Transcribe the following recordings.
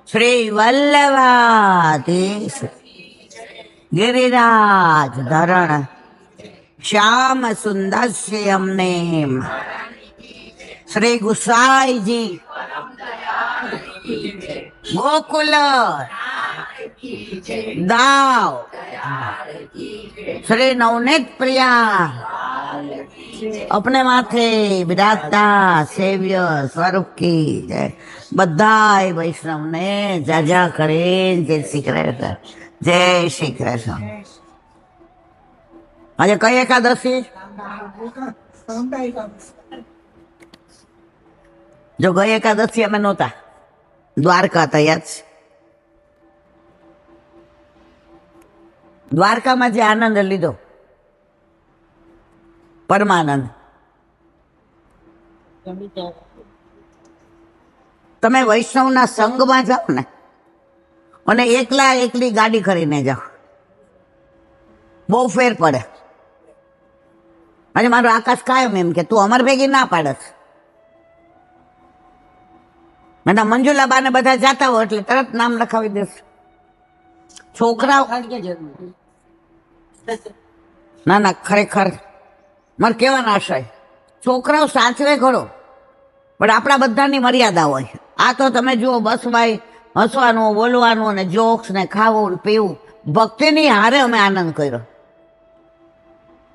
શ્રી વલ્લભાધીશ ગિરિરાજ ધરણ શ્યામ સુંદર અમને શ્રી ગુસાઈજી ગોકુલ દાવ શ્રી નવનીત પ્રિયા अपने माथे विराजता सेव्य स्वरूप की जय। बधाई वैष्णव ने जाजा करे जय श्री कृष्ण, जय श्री कृष्ण। आज कई एकादशी जो गई एकादशी अमे नहोता द्वारका था याद छे? द्वारका में जे आनंद लीधो પરમાનંદ, તમે વૈષ્ણવના સંગમાં જાઓ ને અને એકલા એકલી ગાડી કરીને જાઓ, બહુ ફેર પડે. અને મારો આકાશ કાયમ એમ કે તું અમર ભેગી ના પાડસ. અને મંજુલાબાને બધા જાતા હોય એટલે તરત નામ લખાવી દેશે. છોકરાઓ ના ના ખરેખર મારે કહેવાનો આશય, છોકરાઓ સાચવે ખરો પણ આપણા બધાની મર્યાદા હોય. આ તો તમે જુઓ બસમાં હસવાનું, બોલવાનું અને જોક્સ ને ખાવું પીવું, ભક્તિની હારે અમે આનંદ કર્યો.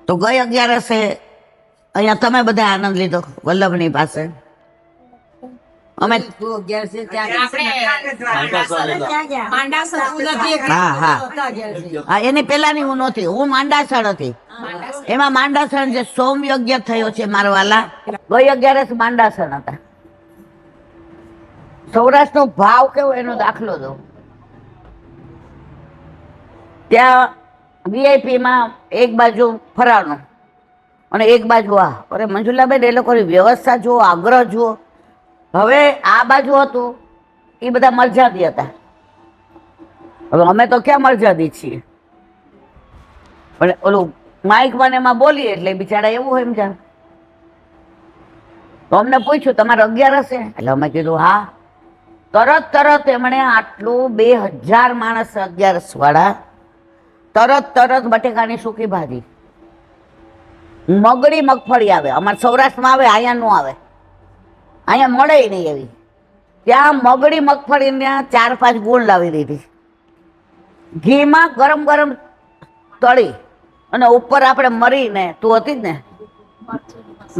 તો ગઈ 11 અહીંયા તમે બધા આનંદ લીધો વલ્લભની પાસે. અમે હા એની પેલાની હું નહોતી, હું માંડાસણ હતી. એમાં માંડાસણ જે સોમ યજ્ઞ થયો છે મારવાલા, ગઈ 11 માંડાસણ હતા. સૌરાષ્ટ્રનો ભાવ કેવો એનો દાખલો દો. ત્યાં વીઆઈપી માં એક બાજુ ફરાળનું અને એક બાજુ આ. અરે મંજુલાબેન એ લોકોની વ્યવસ્થા જુઓ, આગ્રહ જુઓ. હવે આ બાજુ હતું એ બધા મરજાદી હતા. હવે અમે તો ક્યાં મરજાદી છીએ, પણ ઓલું માઇક મને એમાં બોલીએ એટલે બિચારા એવું હોય એમ જાણ. તો અમને પૂછ્યું તમારે 11 હશે? એટલે અમે કીધું હા. તરત એમણે આટલું 2000 માણસ 11 વાળા તરત બટેકાની સૂકી ભાજી, મગડી મગફળી આવે, અમારે સૌરાષ્ટ્રમાં આવે, અહીંયા નો આવે, અહીંયા મળે નહીં એવી. ત્યાં મગડી મગફળીને 4-5 ગોળ લાવી દીધી, ઘીમાં ગરમ તળી અને ઉપર આપણે મરીને, તું હતી જ ને,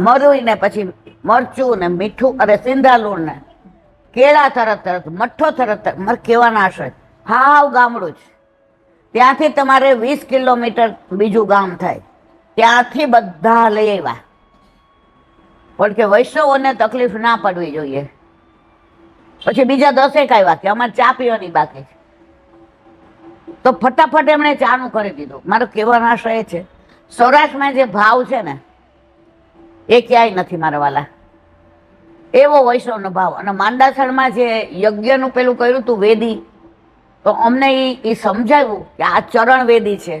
મરીને પછી મરચું ને મીઠું અરે સિંધાલુણ ને કેળા તરત મઠ્ઠો તરત. મારે કહેવાના આશય હાવ ગામડું જ. ત્યાંથી તમારે 20 કિલોમીટર બીજું ગામ થાય, ત્યાંથી બધા લઈ આવ્યા. પણ કે વૈષ્ણવોને તકલીફ ના પડવી જોઈએ. પછી બીજા 10 આવ્યા કે અમારે ચા પીવાની બાકી છે, તો ફટાફટ એમણે ચાનું કરી દીધું. મારો કહેવાનો આશય છે સૌરાષ્ટ્રમાં જે ભાવ છે ને એ ક્યાંય નથી મારા વાલા, એવો વૈષ્ણવનો ભાવ. અને માંડાસણમાં જે યજ્ઞનું પેલું કર્યું હતું વેદી, તો અમને એ સમજાવ્યું કે આ ચરણ વેદી છે,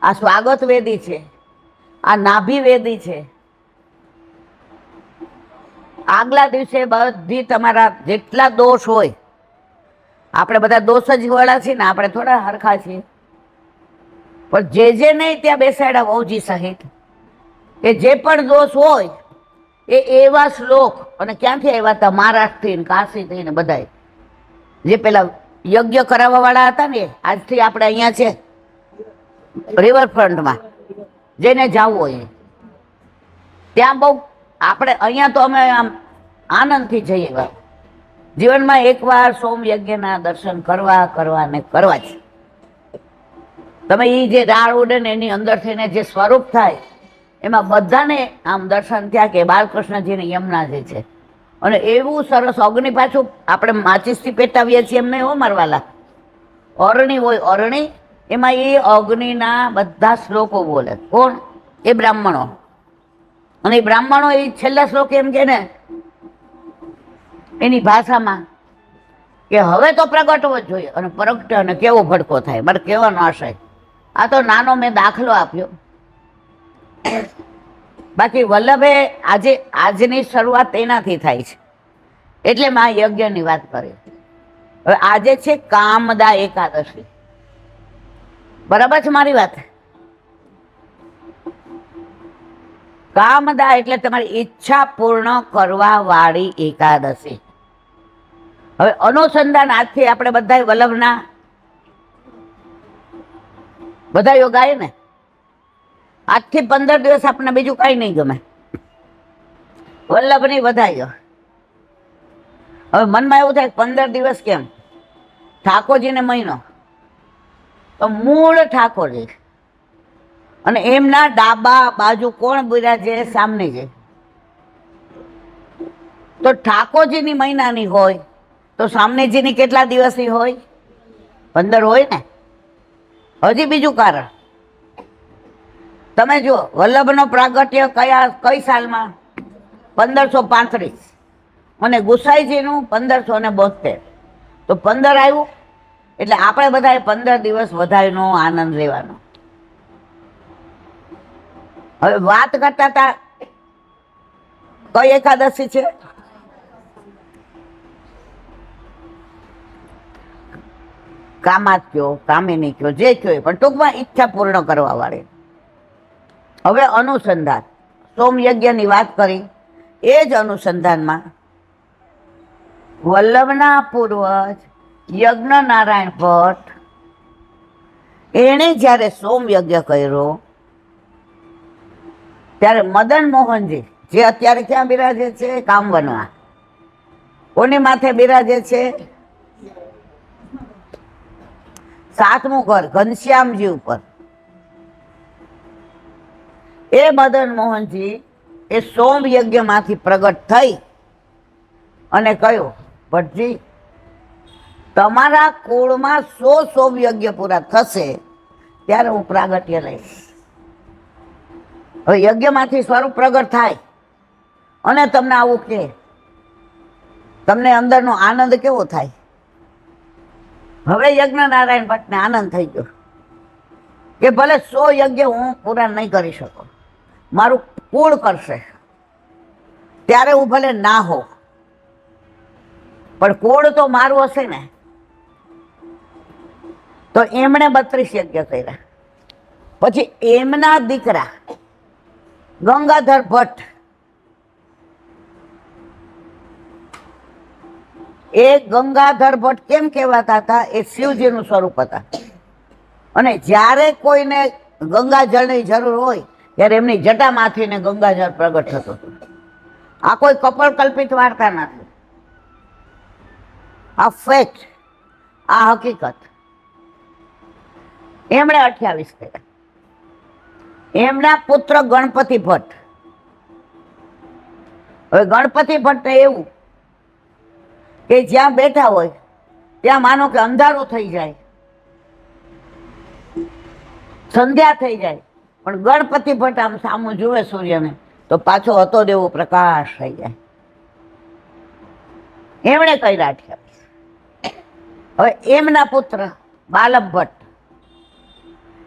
આ સ્વાગત વેદી છે, આ નાભી વેદી છે. આગલા દિવસે બધી તમારા જેટલા દોષ હોય, આપણે બધા દોષ જ વાળા છીએ ને, આપણે થોડા હરખા છીએ, પણ જે નહીં ત્યાં બેસાડ્યા વહુજી સહિત, એ જે પણ દોષ હોય એ એવા શ્લોક. અને ક્યાંથી આવ્યા હતા? મહારાષ્ટ્રથી, કાશીથી ને બધા જે પેલા યજ્ઞ કરાવવા વાળા હતા ને, આજથી આપણે અહીંયા છે રિવરફ્રન્ટમાં, જેને જવું હોય ત્યાં બહુ. આપણે અહીંયા તો અમે આમ આનંદથી જઈએ. જીવનમાં એકવાર સોમ યજ્ઞના દર્શન કરવા ને કરવા જ. તમે એ જે રાળ ઉડે ને એની અંદર થઈને જે સ્વરૂપ થાય, એમાં બધાને આમ દર્શન થયા કે બાલકૃષ્ણજીની યમુનાજી છે. અને એવું સરસ અગ્નિ, પાછું આપણે માચિસથી પેટાવીએ છીએ એમને એવો મારવાલા અરણી હોય, અરણી એમાં એ અગ્નિના બધા શ્લોકો બોલે. કોણ? એ બ્રાહ્મણો. અને એ બ્રાહ્મણો એ છેલ્લા શ્લોક એમ કે ને એની ભાષામાં કે હવે તો પ્રગટવો જ જોઈએ. અને પ્રગટે અને કેવો ભડકો થાય. મારે કહેવાનો આશય આ તો નાનો મેં દાખલો આપ્યો. બાકી વલ્લભે આજની શરૂઆત એનાથી થાય છે, એટલે મેં આ યજ્ઞની વાત કરી. હવે આજે છે કામદા એકાદશી, બરાબર છે મારી વાત? કામદા એટલે તમારી ઈચ્છા પૂર્ણ કરવા વાળી એકાદશી. હવે અનુસંધાન આજથી આપણે બધા વલ્લભના બધા યોગ આવે ને, આજથી 15 દિવસ આપણને બીજું કઈ નહીં ગમે, વલ્લભની વધાયો. હવે મનમાં એવું થાય 15 દિવસ કેમ? ઠાકોરજીને મહિનો તો મૂળ ઠાકોરજી, અને એમના ડાબા બાજુ કોણ બિરાજે? સામને છે. તો ઠાકોરજીની મહિનાની હોય તો સામનેજીની કેટલા દિવસની હોય? 15 હોય ને. હજી બીજું કારણ, તમે જુઓ વલ્લભનો પ્રાગટ્ય કઈ સાલમાં? 1535, અને ગુસાઈજીનું 1572. તો 15 આવ્યું એટલે આપણે બધાએ 15 દિવસ વધારેનો આનંદ લેવાનો. હવે વાત કરતા હતા કઈ એકાદશી છે? કામાત કયો, કામિની કયો, જે કયો, પણ ટૂંકમાં ઈચ્છા પૂર્ણ કરવા વાળી. હવે અનુસંધાન, સોમયજ્ઞની વાત કરી, એ જ અનુસંધાનમાં વલ્લભના પૂર્વજ યજ્ઞ નારાયણ ભટ્ટ એણે જ્યારે સોમયજ્ઞ કર્યો ત્યારે મદન મોહનજી, જે અત્યારે ક્યાં બિરાજે છે? કામવનમાં. કોની માથે બિરાજે છે? 7મું ઘર ઘનશ્યામજી ઉપર. એ મદન મોહનજી એ સોમયજ્ઞમાંથી પ્રગટ થઈ અને કહ્યું, ભટ્ટજી, તમારા કુળમાં 100 સોમયજ્ઞ પૂરા થશે ત્યારે હું પ્રાગટ્ય લઈશ. હવે યજ્ઞમાંથી સ્વરૂપ પ્રગટ થાય અને તમને આવું કે તમને અંદરનો આનંદ કેવો થાય? હવે યજ્ઞ નારાયણ ભટ્ટને આનંદ થઈ ગયો કે ભલે 100 યજ્ઞ હું પૂરા નહીં કરી શકું, મારું કુળ કરશે ત્યારે હું ભલે ના હોઉં, પણ કુળ તો મારું હશે ને. તો એમણે 32 યજ્ઞ કર્યા. પછી એમના દીકરા ગંગાધર ભટ્ટ, એ ગંગાધર ભટ્ટ કેમ કહેવાતા હતા? એ શિવજીનું સ્વરૂપ હતા, અને જ્યારે કોઈને ગંગાજળની જરૂર હોય ત્યારે એમની જટામાંથી ને ગંગાજળ પ્રગટ થતું હતું. આ કોઈ કપલ કલ્પિત વાર્તા નથી, આ ફેક્ટ, આ હકીકત. એમણે 28 કર્યા. એમના પુત્ર ગણપતિ ભટ્ટ, હવે ગણપતિ ભટ્ટ એવું કે જ્યાં બેઠા હોય ત્યાં માનો કે અંધારું થઈ જાય, સંધ્યા થઈ જાય, પણ ગણપતિ ભટ્ટ આમ સામું જુએ સૂર્યને તો પાછો હતો દેવો પ્રકાશ થઈ જાય. એમણે કર્યા 28. હવે એમના પુત્ર બાલમ ભટ્ટ,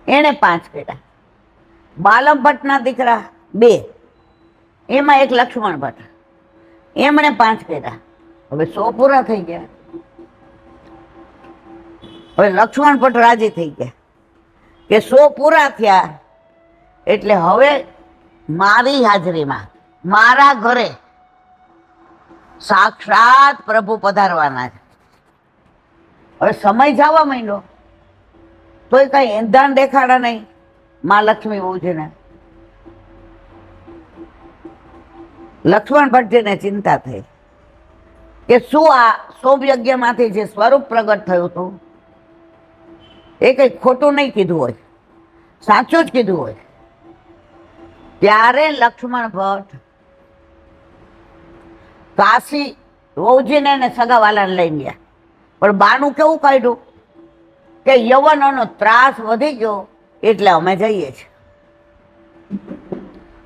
એણે 5 કર્યા. બાલમ ભટ્ટના દીકરા 2, એમાં એક લક્ષ્મણ ભટ્ટ, એમણે 5 કર્યા. હવે 100 પૂરા થઈ ગયા. હવે લક્ષ્મણ ભટ્ટ રાજી થઈ ગયા કે 100 પૂરા થયા એટલે હવે મારી હાજરીમાં મારા ઘરે સાક્ષાત પ્રભુ પધારવાના છે. હવે સમય જવા માંડ્યો તોય કઈ એંધાણ દેખાડા નહીં માં લક્ષ્મી બહુજીને. લક્ષ્મણ ભટ્ટજીને ચિંતા થઈ કે શું આ સોમયજ્ઞમાંથી જે સ્વરૂપ પ્રગટ થયું હતું એ કઈ ખોટું નહીં કીધું હોય, સાચું જ કીધું હોય. ત્યારે લક્ષ્મણ ભટ્ટ કાશી વહુજીને ને સગાવાલાને લઈ ગયા, પણ બાનું કેવું કાઢ્યું કે યવનોનો ત્રાસ વધી ગયો એટલે અમે જઈએ છીએ.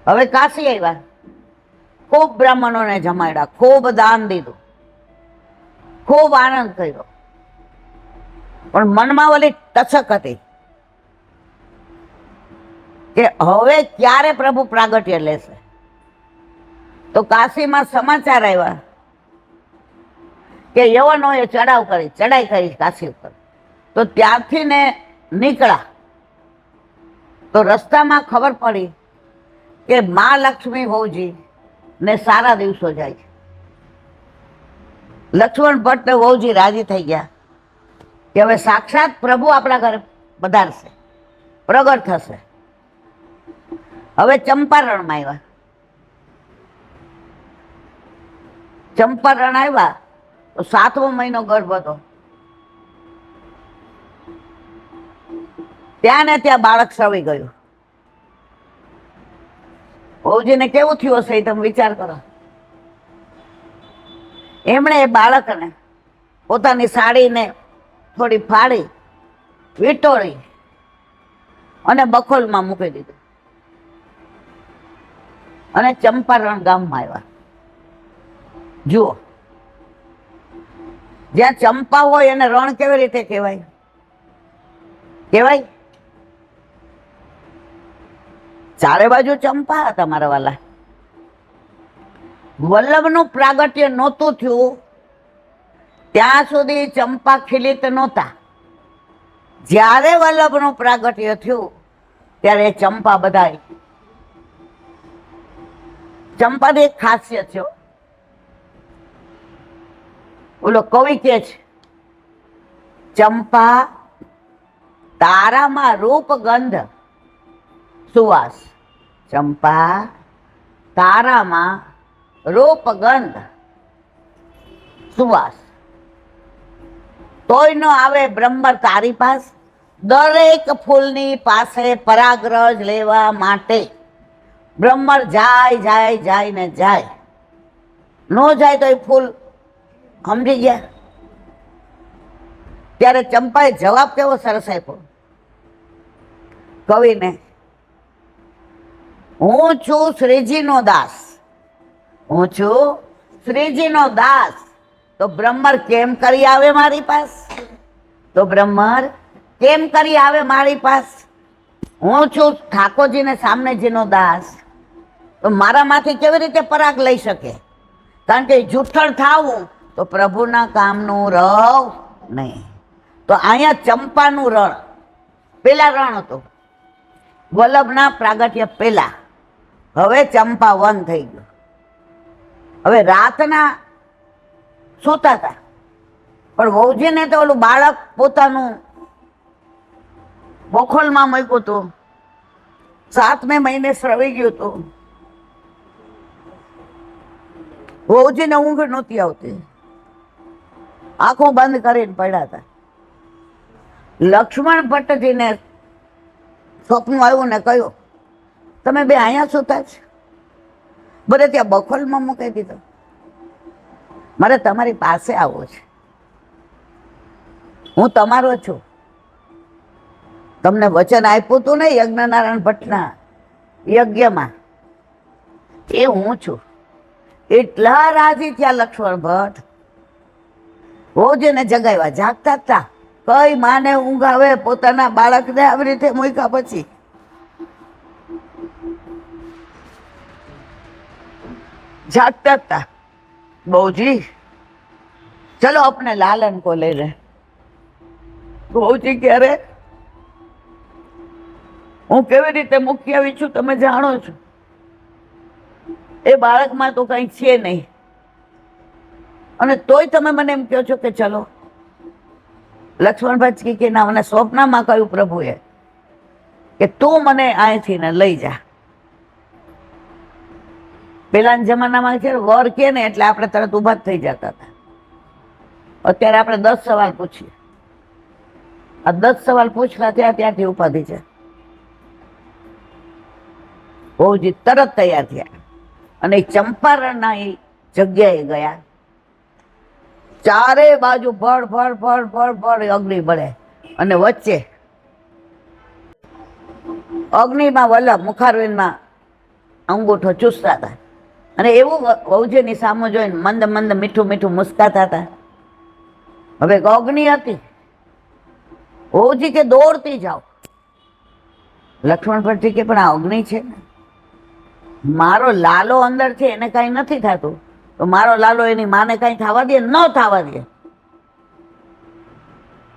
હવે કાશી આવ્યા, ખૂબ બ્રાહ્મણોને જમાડ્યા, ખૂબ દાન દીધું, ખૂબ આનંદ કર્યો, પણ મનમાં ઓલી ટચક હતી કે હવે ક્યારે પ્રભુ પ્રાગટ્ય લેશે. તો કાશીમાં સમાચાર આવ્યા કે યવનોએ ચડાઈ કરી કાશી ઉપર. તો ત્યાંથી ને નીકળ્યા તો રસ્તામાં ખબર પડી કે મા લક્ષ્મી વહુજી ને સારા દિવસો જાય છે. લક્ષ્મણ ભટ્ટ ને વહુજી રાજી થઈ ગયા કે હવે સાક્ષાત પ્રભુ આપણા ઘરે પધારશે, પ્રગટ થશે. હવે ચંપારણમાં આવ્યા. ચંપારણ આવ્યા તો 7મો મહિનો ગર્ભ હતો. ત્યાં ને ત્યાં બાળક સવી ગયું. વહુજીને કેવું થયું હશે તમે વિચાર કરો. એમણે એ બાળકને પોતાની સાડીને થોડી ફાડી વીંટોળી અને બખોલમાં મૂકી દીધું અને ચંપારણ ગામમાં આવ્યા. જુઓ, જ્યાં ચંપા હોય એને રણ કેવી રીતે કહેવાય? ચારે બાજુ ચંપા હતા મારા વાલા. વલ્લભનું પ્રાગટ્ય નહોતું થયું ત્યાં સુધી ચંપા ખીલિત નહોતા. જ્યારે વલ્લભનું પ્રાગટ્ય થયું ત્યારે ચંપા બધાય. ચંપાની એક ખાસિયત છે. ઓલો કવિ કે છે, ચંપા તારામાં રૂપ ગંધ સુવાસ. ચંપા તારામાં રૂપ ગંધ સુવાસ. તોય ન આવે બ્રહ્મર તારી પાસ. દરેક ફૂલની પાસે પરાગરજ લેવા માટે બ્રહ્મર જાય ને જાય. ન જાય તો એ ફૂલ સમજી ગયા. ત્યારે ચંપાએ જવાબ કેવો સરસ આપ્યો કવિને, હું છું શ્રીજીનો દાસ. હું છું શ્રીજીનો દાસ. તો બ્રહ્મર કેમ કરી આવે મારી પાસ? મારી પાસ? હું છું ઠાકોરજીને સામનેજીનો દાસ. તો મારામાંથી કેવી રીતે પરાગ લઈ શકે? કારણ કે જૂઠળ થાવું તો પ્રભુના કામનું રવ નહીં. તો અહીંયા ચંપાનું રણ, પેલા રણ હતું વલ્લભના પ્રાગટ્ય પેલા. હવે ચંપા વન થઈ ગયું. હવે રાતના સૂતા હતા પણ વહુજીને તો ઓલું બાળક પોતાનું બોખોલમાં મૂક્યું હતું. 7મે મહિને સ્રવી ગયું હતું. વહુજીને ઊંઘ નહોતી આવતી. આંખો બંધ કરીને પડ્યા હતા. લક્ષ્મણ ભટ્ટજીને સ્વપ્ન આવ્યું ને કહ્યું, તમે બે અહીંયા સૂતા છે? બરે ત્યાં બખોલમાં મૂકી દીધો. મારે તમારી પાસે આવવું છે. હું તમારો છું. તમને વચન આપ્યું હતું ને યજ્ઞનારાયણ ભટ્ટના યજ્ઞમાં, એ હું છું. એટલા રાજી થયા લક્ષ્મણ ભટ્ટ. વહુજીને જગાવ્યા. જાગતા હતા. કઈ માને ઊંઘ આવે પોતાના બાળકને આવી રીતે મૂક્યા પછી? જાગતા હતા. બહુજી ચલો अपने लालन को ले रहे. બહુજી ક્યારે હું કેવી રીતે મૂકી આવી છું તમે જાણો છો. એ બાળકમાં તો કઈ છે નહીં અને તોય તમે મને એમ કહો છો કે ચલો. લક્ષ્મણ ભટ્ટ કે ના, મને સ્વપ્નમાં કહ્યું પ્રભુએ કે તું મને અહીંથી ને લઈ જા. પેલાના જમાનામાં છે વર કે ને એટલે આપણે તરત ઉભા જ થઈ જતા હતા. અત્યારે આપણે 10 સવાલ પૂછીએ. આ 10 સવાલ પૂછતા ત્યાંથી ઉપાધિ છે. બહુજી તરત તૈયાર થયા અને ચંપારણના એ જગ્યાએ ગયા. ચારે બાજુ ભળ અગ્નિ બળે અને વચ્ચે અગ્નિમાં વલ્લભ મુખારવિંદમાં અંગૂઠો ચૂસતા હતા અને એવું વહુજીની સામે જોઈને મંદ મંદ મીઠું મીઠું મુસ્કાતા હતા. હવે અગ્નિ હતી. વહુજી કે દોડતી જાઓ. લક્ષ્મણ ભટ્ટજી કે પણ આ અગ્નિ છે ને, મારો લાલો અંદર છે એને કઈ નથી થતું. તો મારો લાલો એની માને કઈ થવા દે? ન થવા દે.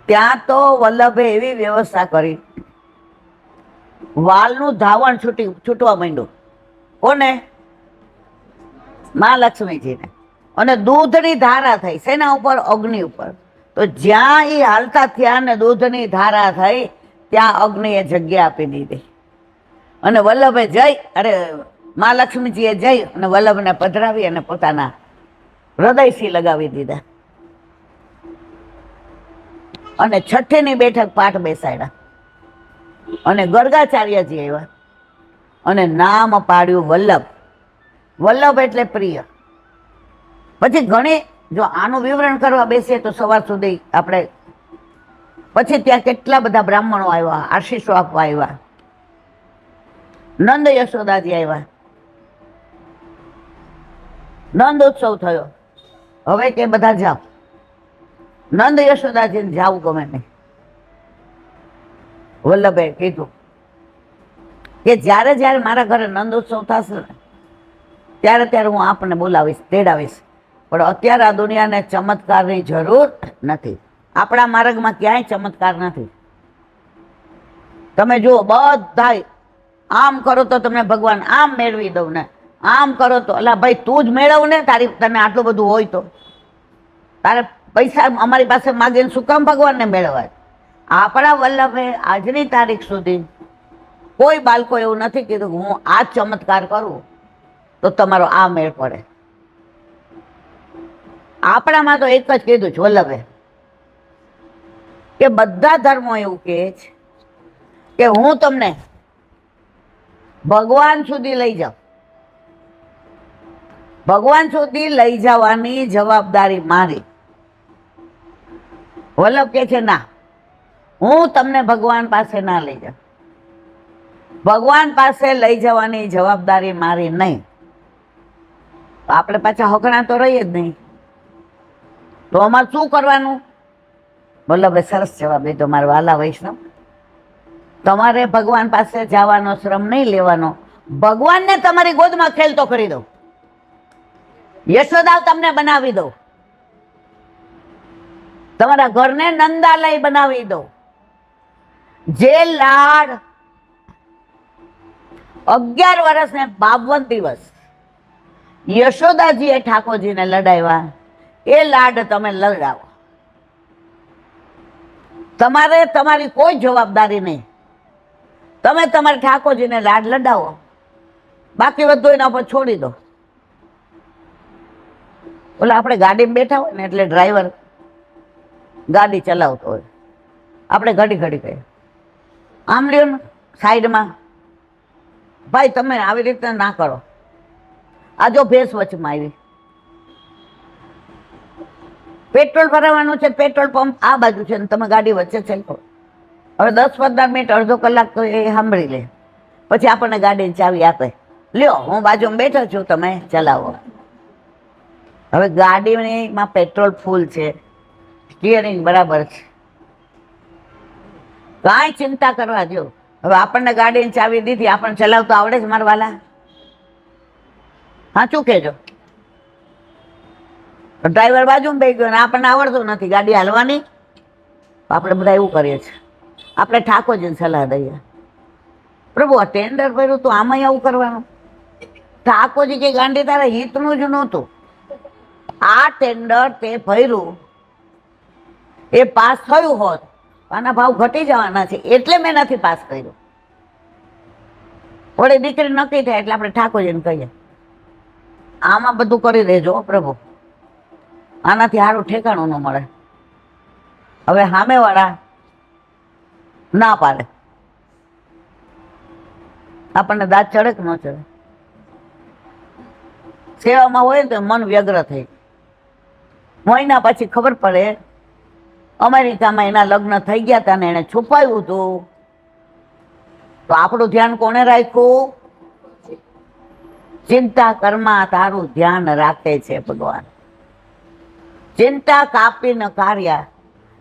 ત્યાં તો વલ્લભે એવી વ્યવસ્થા કરી, વાલનું ધાવણ છૂટવા માંડ્યું. કોને? મહાલક્ષ્મીજીને. અને દૂધની ધારા થઈ. શેના ઉપર? અગ્નિ ઉપર. તો જ્યાં એ હાલતા થયા ને દૂધની ધારા થઈ, ત્યાં અગ્નિએ જગ્યા આપી દીધી. અને વલ્લભે મહાલક્ષ્મીજીએ જઈ અને વલ્લભને પધરાવી અને પોતાના હૃદયથી લગાવી દીધા. અને છઠ્ઠીની બેઠક પાઠ બેસાડ્યા. અને ગર્ગાચાર્યજી આવ્યા અને નામ પાડ્યું વલ્લભ. વલ્લભ એટલે પ્રિય. પછી ઘણી, જો આનું વિવરણ કરવા બેસીએ તો સવાર સુધી આપણે, પછી ત્યાં કેટલા બધા બ્રાહ્મણો આવ્યા, આશીષો આપવા આવ્યા. નંદ યશોદાજી આવ્યા. નંદ ઉત્સવ થયો. હવે કે બધા જાઓ. નંદ યશોદાજીને જાવું ગમે નહીં. વલ્લભે કીધું કે જ્યારે જ્યારે મારા ઘરે નંદ ઉત્સવ થશે ને ત્યારે ત્યારે હું આપને બોલાવીશ, તેડાવીશ. પણ અત્યારે આ દુનિયાને ચમત્કારની જરૂર નથી. આપણા માર્ગમાં ક્યાંય ચમત્કાર નથી. તમે જુઓ, બધા આમ કરો તો તમને ભગવાન આમ મેળવી દઉં ને, આમ કરો તો, અલા ભાઈ તું જ મેળવ ને. તને આટલું બધું હોય તો તારે પૈસા અમારી પાસે માગીને શું કામ ભગવાનને મેળવાય? આપણા વલ્લભે આજની તારીખ સુધી કોઈ બાળકો એવું નથી કીધું કે હું આ ચમત્કાર કરું તો તમારો આ મેળ પડે. આપણામાં તો એક જ કીધું છે વલ્લભે, કે બધા ધર્મો એવું કહે છે કે હું તમને ભગવાન સુધી લઈ જાઉં. ભગવાન સુધી લઈ જવાની જવાબદારી મારી. વલ્લભ કે છે ના, હું તમને ભગવાન પાસે ના લઈ જાઉં. ભગવાન પાસે લઈ જવાની જવાબદારી મારી નહીં. તો આપણે પાછા હકણા તો રહીએ જ નહીં. તો અમારે શું કરવાનું? વલ્લભે સરસ જવાબ દીધો. મારા વાલા વૈષ્ણવ, તમારે ભગવાન પાસે જવાનો શ્રમ નહીં લેવાનો. ભગવાનને તમારી ગોદમાં ખેલતો કરી દો. યશોદા તમને બનાવી દો. તમારા ઘરને નંદાલય બનાવી દો. જે લાડ 11 વર્ષ ને 52 દિવસ યશોદાજીએ ઠાકોરજીને લડાવ્યા, એ લાડ તમે લડાવો. તમારે તમારી કોઈ જવાબદારી નહીં. તમે તમારા ઠાકોરજીને લાડ લડાવો, બાકી બધું એના પર છોડી દો. ઓલા આપણે ગાડીમાં બેઠા હોય ને એટલે ડ્રાઈવર ગાડી ચલાવતો હોય, આપણે ઘડી ઘડી કહીએ આમ લ્યો ને સાઈડમાં, ભાઈ તમે આવી રીતે ના કરો. આ જો ભેંસ વચમાં આવી, પેટ્રોલ ભરાવાનું છે, પેટ્રોલ પંપ આ બાજુ છે ને તમે ગાડી વચ્ચે ચલો. હવે 10-15 મિનિટ, અડધો કલાક તો એ સાંભળી લે. પછી આપણને ગાડીની ચાવી આપે, લ્યો હું બાજુમાં બેઠો છું, તમે ચલાવો. હવે ગાડીમાં પેટ્રોલ ફૂલ છે, સ્ટીયરિંગ બરાબર છે, કાંઈ ચિંતા કરવા દો. હવે આપણને ગાડીની ચાવી દીધી, આપણને ચલાવતો આવડે છે મારા વાલા? સાચું કહેજો. ડ્રાઈવર બાજુમાં બેસી ગયો ને આપણને આવડતું નથી ગાડી હાલવાની. આપણે બધા એવું કરીએ છીએ. આપણે ઠાકોરજીને સલાહ દઈએ, પ્રભુ આ ટેન્ડર ભર્યું તો આમાં આવું કરવાનું. ઠાકોરજી કે ગાંડી તારા હિતનું જ નહોતું. આ ટેન્ડર તે ભર્યું, એ પાસ થયું હોત, આના ભાવ ઘટી જવાના છે એટલે મેં નથી પાસ કર્યું. વળી દીકરી નક્કી થાય એટલે આપણે ઠાકોરજીને કહીએ આમાં બધું કરી દેજો પ્રભુ, આનાથી સારું ઠેકાણું ન મળે. હવે સામેવાળા ના પાડે, આપણને દાંત ચડે કે ન ચડે? સેવામાં હોય ને તો મન વ્યગ્ર થઈ. મહિના પછી ખબર પડે અમેરિકામાં એના લગ્ન થઈ ગયા હતા ને એને છુપાવ્યું હતું. તો આપણું ધ્યાન કોને રાખ્યું? ચિંતા કર્મા તારું ધ્યાન રાખે છે ભગવાન. ચિંતા કાપી ન કાર્ય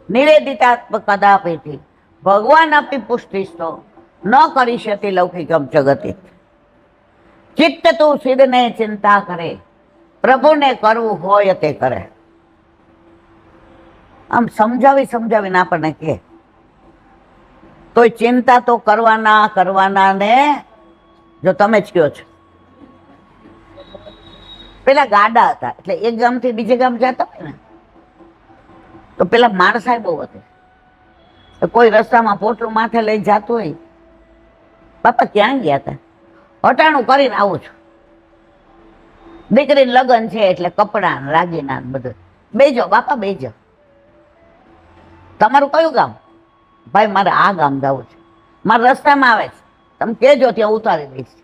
નિવેદિતાત્મ કદાપિથી ભગવાન આપી પુષ્ટિસ્તો ન કરી શકે લૌકિકમ જગતિ. ચિત્ત તું સિદ્ધને ચિંતા કરે પ્રભુને કરવું હોય તે કરે. આમ સમજાવીને આપણને કહે તોય ચિંતા તો કરવાના ને જો તમે જ કહો છો. પેલા ગાડા હતા એટલે એક ગામથી બીજે ગામ જતા હોય ને તો પેલા માણસાઈ બહુ હતી. કોઈ રસ્તામાં પોટલું માથે લઈ જતું હોય, બાપા ક્યાં ગયા હતા? હટાણું કરીને આવું છું. દીકરીને લગ્ન છે એટલે કપડાં રાગીના બધું. બેજો બાપા બેજો. તમારું કયું ગામ? ભાઈ મારે આ ગામ જવું છે, મારા રસ્તામાં આવે છે, તમે કહેજો ત્યાં ઉતારી દઈશ.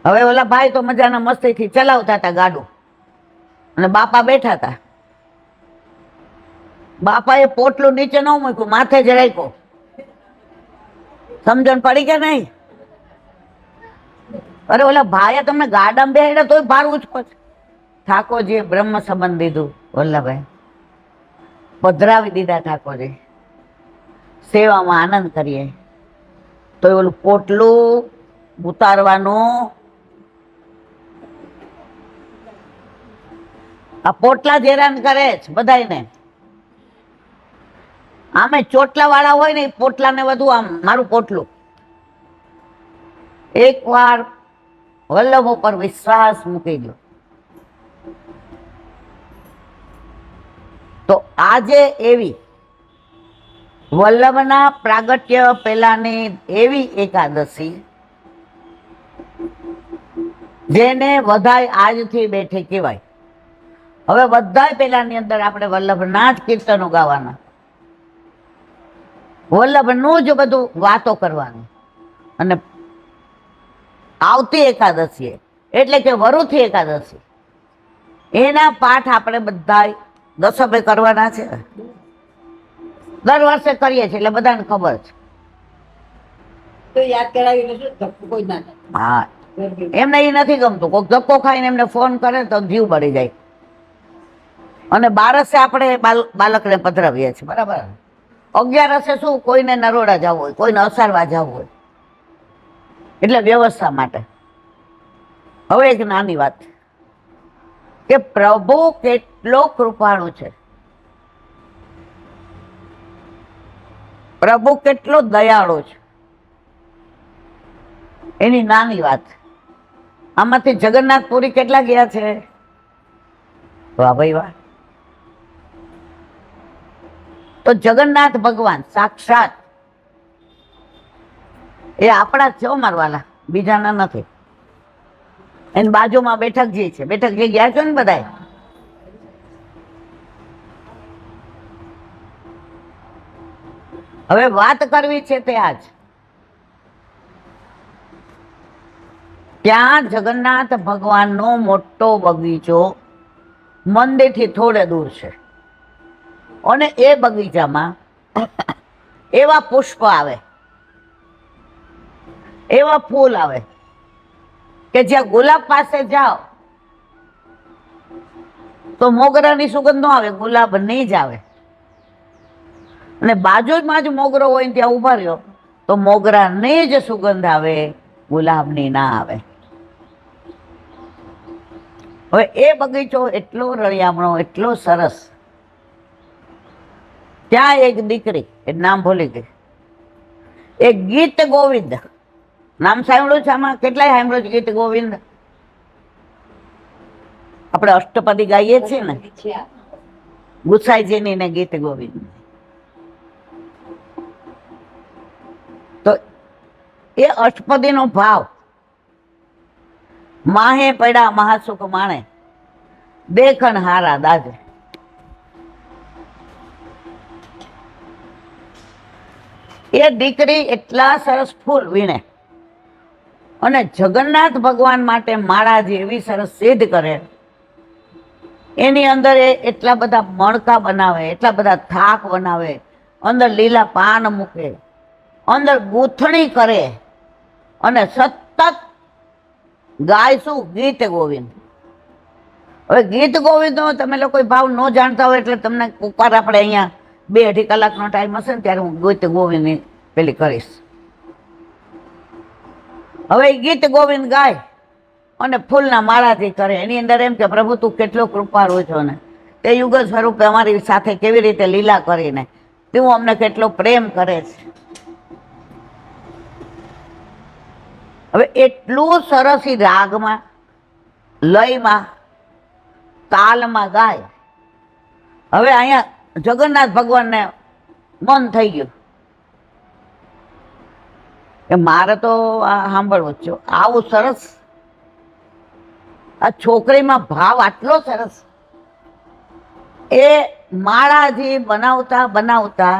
હવે ઓલા ભાઈ તો મજાના મસ્તીથી ચલાવતા હતા ગાડું અને બાપા બેઠા હતા. બાપાએ પોટલું નીચે ન મૂક્યું, માથે જ રાખ્યું. સમજણ પડી કે નહીં? અરે ઓલા ભાઈએ તમને ગાડામાં બેહાડ્યા તોય ભાર ઉચકો છે. ઠાકોરજીએ બ્રહ્મ સંબંધ દીધું વલ્લભભાઈ, પધરાવી દીધા ઠાકોરજી. સેવામાં આનંદ કરીએ તો ઓલું પોટલું ઉતારવાનું. આ પોટલા જ હેરાન કરે છે બધાને. આમે ચોટલા વાળા હોય ને એ પોટલાને વધુ આમ મારું પોટલું. એકવાર વલ્લભ ઉપર વિશ્વાસ મૂકી દો તો આજે એવી વલ્લભના પ્રાગટ્ય પહેલાની એવી એકાદશી જેને વધાય આજથી બેઠે કહેવાય. હવે બધાય પહેલાની અંદર આપણે વલ્લભના જ કીર્તનો ગાવાના, વલ્લભનું જ બધું વાતો કરવાની. અને આવતી એકાદશી એટલે કે વરુથી એકાદશી એના પાઠ આપણે બધા દસમે કરવાના છે. દર વર્ષે કરીએ છીએ એટલે બધાને ખબર છે. તો યાદ કરાવીને શું ધક્કો કોઈ ના થાય. હા, એમને એ નથી ગમતું. કોઈક ધક્કો ખાઈને એમને ફોન કરે તો જીવ બળી જાય. અને બારસે આપણે બાળકને પધરાવીએ છીએ, બરાબર. 11 શું કોઈને નરોડા જવું હોય, કોઈને અસારવા જવું હોય, એટલે વ્યવસ્થા માટે. હવે એક નાની વાત કે પ્રભુ કેટલો કૃપાળુ છે, પ્રભુ કેટલો દયાળુ છે, એની નાની વાત. આમાંથી જગન્નાથપુરી કેટલા ગયા છે? વાહ ભાઈ વાહ. તો જગન્નાથ ભગવાન સાક્ષાત એ આપણા જ છે મારવાલા, બીજાના નથી. એની બાજુમાં બેઠકજી છે. બેઠકજી ગયા છો ને બધાય? હવે વાત કરવી છે તે આજ. ત્યાં જગન્નાથ ભગવાનનો મોટો બગીચો મંદિરથી થોડે દૂર છે. અને એ બગીચામાં એવા પુષ્પ આવે, એવા ફૂલ આવે કે જ્યાં ગુલાબ પાસે જાઓ તો મોગરાની સુગંધ ન આવે, ગુલાબની જ આવે. અને બાજુમાં જ મોગરો હોય ને ત્યાં ઉભા રહ્યો તો મોગરાની જ સુગંધ આવે, ગુલાબની ના આવે. હવે એ બગીચો એટલો રળિયામણો, એટલો સરસ. ત્યાં એક દીકરી, એ નામ ભૂલી ગઈ, એ ગીત ગોવિંદ નામ સાંભળ્યું છે? આમાં કેટલાય સાંભળ્યું છે ગીત ગોવિંદ? આપણે અષ્ટપદી ગાઈએ છીએ ને, ગુસાઈજીની ને ગીત ગોવિંદ. તો એ અષ્ટપદીનો ભાવ માહે પડ્યા મહાસુખ માણે, દેખણ હારા દાજે. એ દીકરી એટલા સરસ ફૂલ વીણે અને જગન્નાથ ભગવાન માટે માળા જેવી સરસ સિદ્ધ કરે. એની અંદર એ એટલા બધા મણકા બનાવે, એટલા બધા થાક બનાવે, અંદર લીલા પાન મૂકે, અંદર ગૂંથણી કરે અને સતત ગાય શું? ગીત ગોવિંદ. હવે ગીત ગોવિંદનો તમે લોકો ભાવ ન જાણતા હોય એટલે તમને કુકર આપણે અહીંયા 2-2.5 કલાકનો ટાઈમ હશે ને ત્યારે હું ગીત ગોવિંદની પેલી કરીશ. હવે ગીત ગોવિંદ ગાય અને ફૂલના માળાથી કરે. એની અંદર એમ કે પ્રભુ તું કેટલો કૃપાળુ છો ને, તે યુગ સ્વરૂપે અમારી સાથે કેવી રીતે લીલા કરીને તું અમને કેટલો પ્રેમ કરે છે. હવે એટલું સરસ ઈ રાગમાં, લયમાં, તાલમાં ગાય. હવે અહીંયા જગન્નાથ ભગવાનને મન થઈ ગયું કે મારે તો આ સાંભળવું જ છે. આવું સરસ, આ છોકરીમાં ભાવ આટલો સરસ. એ માળાથી બનાવતા બનાવતા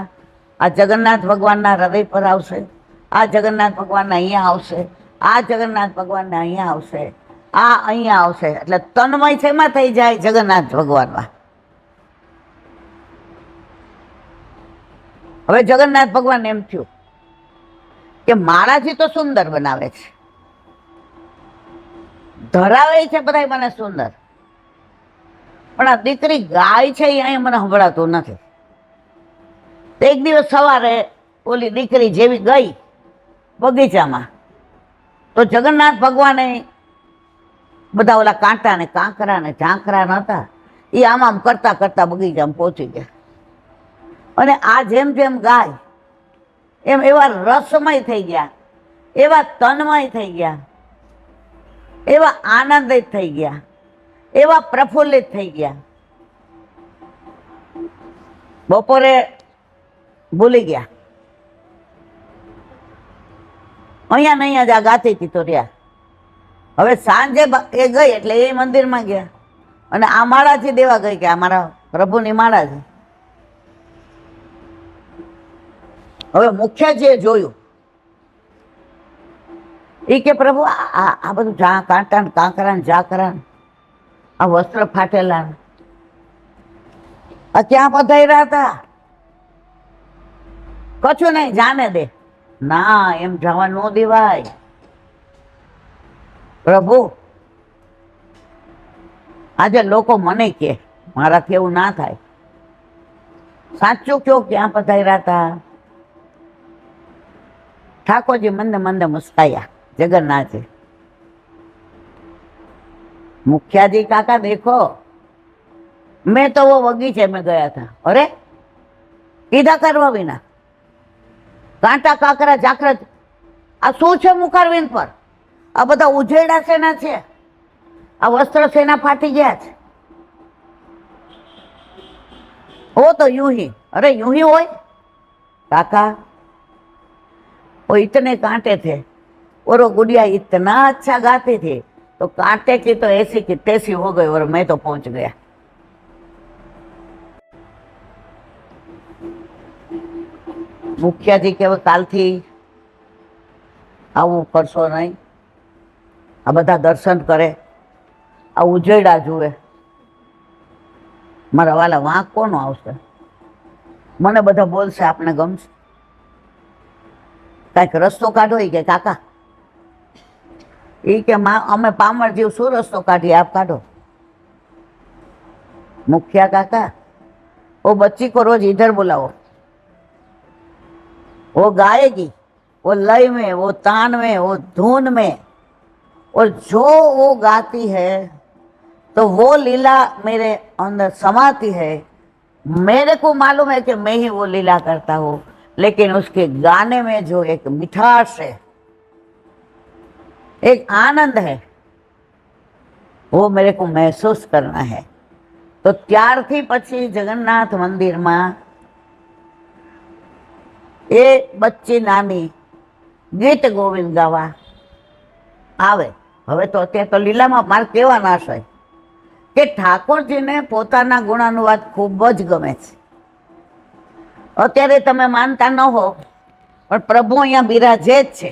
આ જગન્નાથ ભગવાનના હૃદય પર આવશે, આ જગન્નાથ ભગવાનના અહીંયા આવશે, આ જગન્નાથ ભગવાનના અહીંયા આવશે, આ અહીંયા આવશે. એટલે તન્મય શેમાં થઈ જાય? જગન્નાથ ભગવાનમાં. હવે જગન્નાથ ભગવાન એમ થયું કે માળાથી તો સુંદર બનાવે છે, ધરાવે છે બધા મને સુંદર, પણ આ દીકરી ગાય છે એ અહીંયા મને સંભળાતું નથી. એક દિવસ સવારે ઓલી દીકરી જેવી ગઈ બગીચામાં, તો જગન્નાથ ભગવાને બધા ઓલા કાંટા ને કાંકરા ને ઝાંખરા નહોતા, એ આમ આમ કરતા કરતા બગીચામાં પહોંચી ગયા. અને આ જેમ જેમ ગાય એમ એવા રસમય થઈ ગયા, એવા તન્મય થઈ ગયા, એવા આનંદિત થઈ ગયા, એવા પ્રફુલ્લિત થઈ ગયા. બપોરે ભૂલી ગયા, અહીંયા ને અહીંયા જ આ ગાતી હતી તો રહ્યા. હવે સાંજે એ ગઈ એટલે એ મંદિરમાં ગયા અને આ માળાથી દેવા ગઈ કે આ મારા પ્રભુની માળા છે. હવે મુખ્યજીએ જોયું, એ કે પ્રભુ આ બધું કાંટા ને કાંકરા ને ઝાકરા, આ વસ્ત્ર ફાટેલા, આ ક્યાં પધાર્યા હતા? કશું નહીં, જાને દે. ના, એમ જવા ન દેવાય. પ્રભુ આજે લોકો મને કે મારાથી એવું ના થાય. સાચું કયો, ક્યાં પધાર્યા હતા? ઠાકોરજી મંદે મંદે મુસ્કાયા जगन्नाथ। मुखिया जी काका देखो, मैं तो वो बगीचे में गया था, अरे कीधा करवा विना कांटा काकरा जाकरा आ शू छे मुखारविंद पर? आ बधा उजेड़ा सेना छे, आ वस्त्र सेना फाटी गया छे। वो तो यूं ही, अरे यूं ही होय काका, वो इतने कांटे थे और वो गुड़िया इतना अच्छा गाती थी, तो कांटे की तो ऐसी की तैसी हो गई और मैं तो पहुंच गया। मुखिया जी के काल थी आवू करशो नहीं, आ बधा दर्शन करे, आ उजेड़ा जुए, मारा वाला वाँक कोनो आवशे? मने बधा बोलशे आपने गमशे, कांईक रस्तो काढो। ई के काका, ई के मां अमे पामर जीव शू रस्तो काढी, आप काढो। मुखिया काका, वो बच्ची को रोज इधर बुलाओ, वो गाएगी, वो लय में, वो तान में, वो धुन में, और जो वो गाती है तो वो लीला मेरे अंदर समाती है। मेरे को मालूम है कि मैं ही वो लीला करता हूँ, लेकिन उसके गाने में जो एक मिठास है, एक आनंद है, वो मेरे को महसूस करना है। तो त्यारथी पछी जगन्नाथ मंदिर में ए बच्ची नानी गीत गोविंद गावा आवे। हवे तो अत्यारे तो लीला में मारे केवा नाश है कि ठाकुरजी ने पोताना गुणानुवाद खूब ज गमे छे। अत्यारे तमे मानता न हो पण प्रभु अहींया बिराजे ज छे।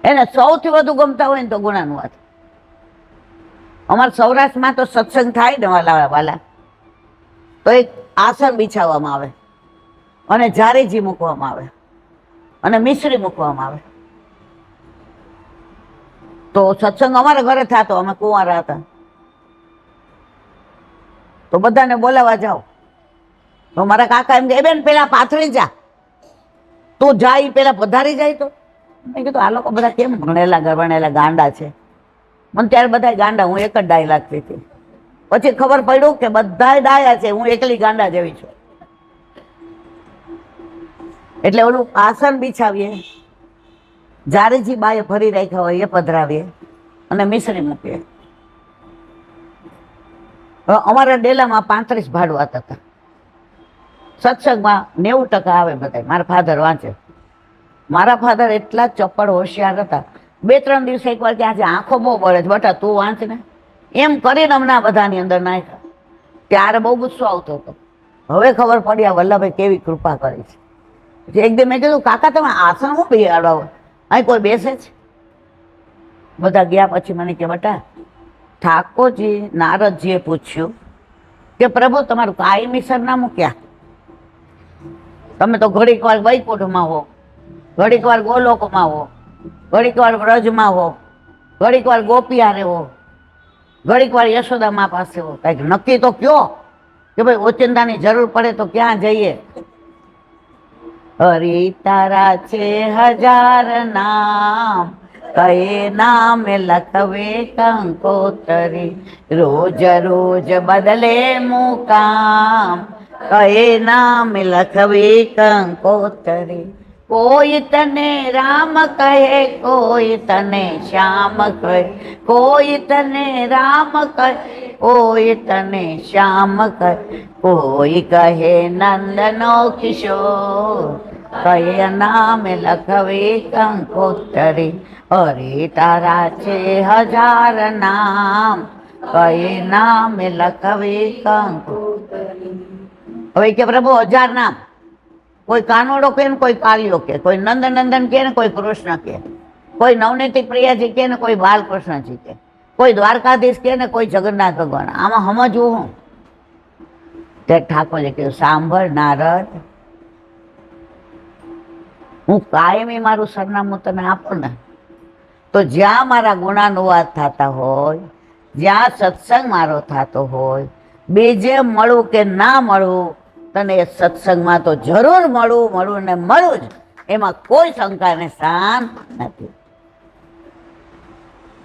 एने सौथी वधु गमता होय ने तो गुणानुवाद। अमार सौराष्ट्र में तो सत्संग थाय ने वाला तो एक आसन बिछाववामां आवे अने झारीजी मूकवामां आवे अने मिश्री मूकवामां आवे। तो सत्संग अमारा घरे थतो, अमे कुंवारा हता तो बधाने बोलावा जाओ तो मारा काका एम कहे बेन पेला पाथरी जा, तू जा, ई पेला पधारी जाय तो મેં કીધું આ લોકો બધા કેમ ભણેલા ગણેલા ગાંડા છે. મને ત્યારે બધા ગાંડા, હું એક જ ડાય લાગતી હતી. પછી ખબર પડ્યું કે બધા ડાયા છે, હું એકલી ગાંડા જેવી છું. એટલે ઓલું આસન બિછાવીએ, જારીજી બાએ ભરી રાખ્યા હોય એ પધરાવીએ અને મિશ્રી મૂકીએ. હવે અમારા ડેલામાં 35 ભાડુઆત હતા. સત્સંગમાં 90% આવે બધા. મારા ફાધર વાંચે. મારા ફાધર એટલા ચપ્પડ હોશિયાર હતા. 2-3 દિવસે એકવાર ત્યાં છે, આંખો બહુ બળે છે, બટા તું વાંચ ને, એમ કરીને અમને બધાની અંદર નાખ્યા. ત્યારે બહુ ગુસ્સો આવતો હતો. હવે ખબર પડી આ વલ્લભભાઈ કેવી કૃપા કરી છે. પછી એક દિવસ મેં કીધું કાકા તમે આસન હું બેસાડો, અહીં કોઈ બેસે છે? બધા ગયા. પછી મને કે બટા ઠાકોરજી નારદજીએ પૂછ્યું કે પ્રભુ તમારું કાયમી સરનામું ક્યાં? તમે તો ઘડીક વાર વૈકુંઠમાં હો, ઘડીક વાર ગોલોકમાં હો, ઘડીક વાર વ્રજમાં હો, ઘડીક વાર ગોપિયારે હો, ઘડીક વાર યશોદા મા પાસે હો. કંઈક નક્કી તો કયો કે ભાઈ ઓચિંતાની જરૂર પડે તો ક્યાં જઈએ? હરિ તારા છે 1000 નામ, કયે નામે લખવે કંકોતરી, રોજ રોજ બદલે મુકામ, કયે નામે લખવે કંકોતરી. કોઈ તને રામ કહે, કોઈ તને શ્યામ કહે, કોઈ તને રામ કહે, કોઈ તને શ્યામ કહે, કોઈ કહે નંદનો કિશોર, કયે નામે લખવે કંકોતરી. હરે તારા છે 1000 નામ, કયે નામે લખવે કંકોતરી. હવે કે પ્રભુ 1000 નામ, કોઈ કાનોડો કે ને કોઈ કાલિયો કે, કોઈ નંદનંદન કે ને કોઈ કૃષ્ણ કે, કોઈ નવનીતિ પ્રિયાજી કે ને કોઈ બાલકૃષ્ણજી કે, કોઈ દ્વારકાધીશ કે ને કોઈ જગન્નાથ ભગવાન. આમાં સમજવું હું? તે ઠાકોરજી કીધું સાંભળ નારદ, હું કાયમી મારું સરનામું તને આપું ને તો જ્યાં મારા ગુણાનુવાદ થતા હોય, જ્યાં સત્સંગ મારો થતો હોય, બીજે મળું કે ના મળું, તને એ સત્સંગમાં તો જરૂર મળું ને મળું જ. એમાં કોઈ શંકા ને સ્થાન નથી.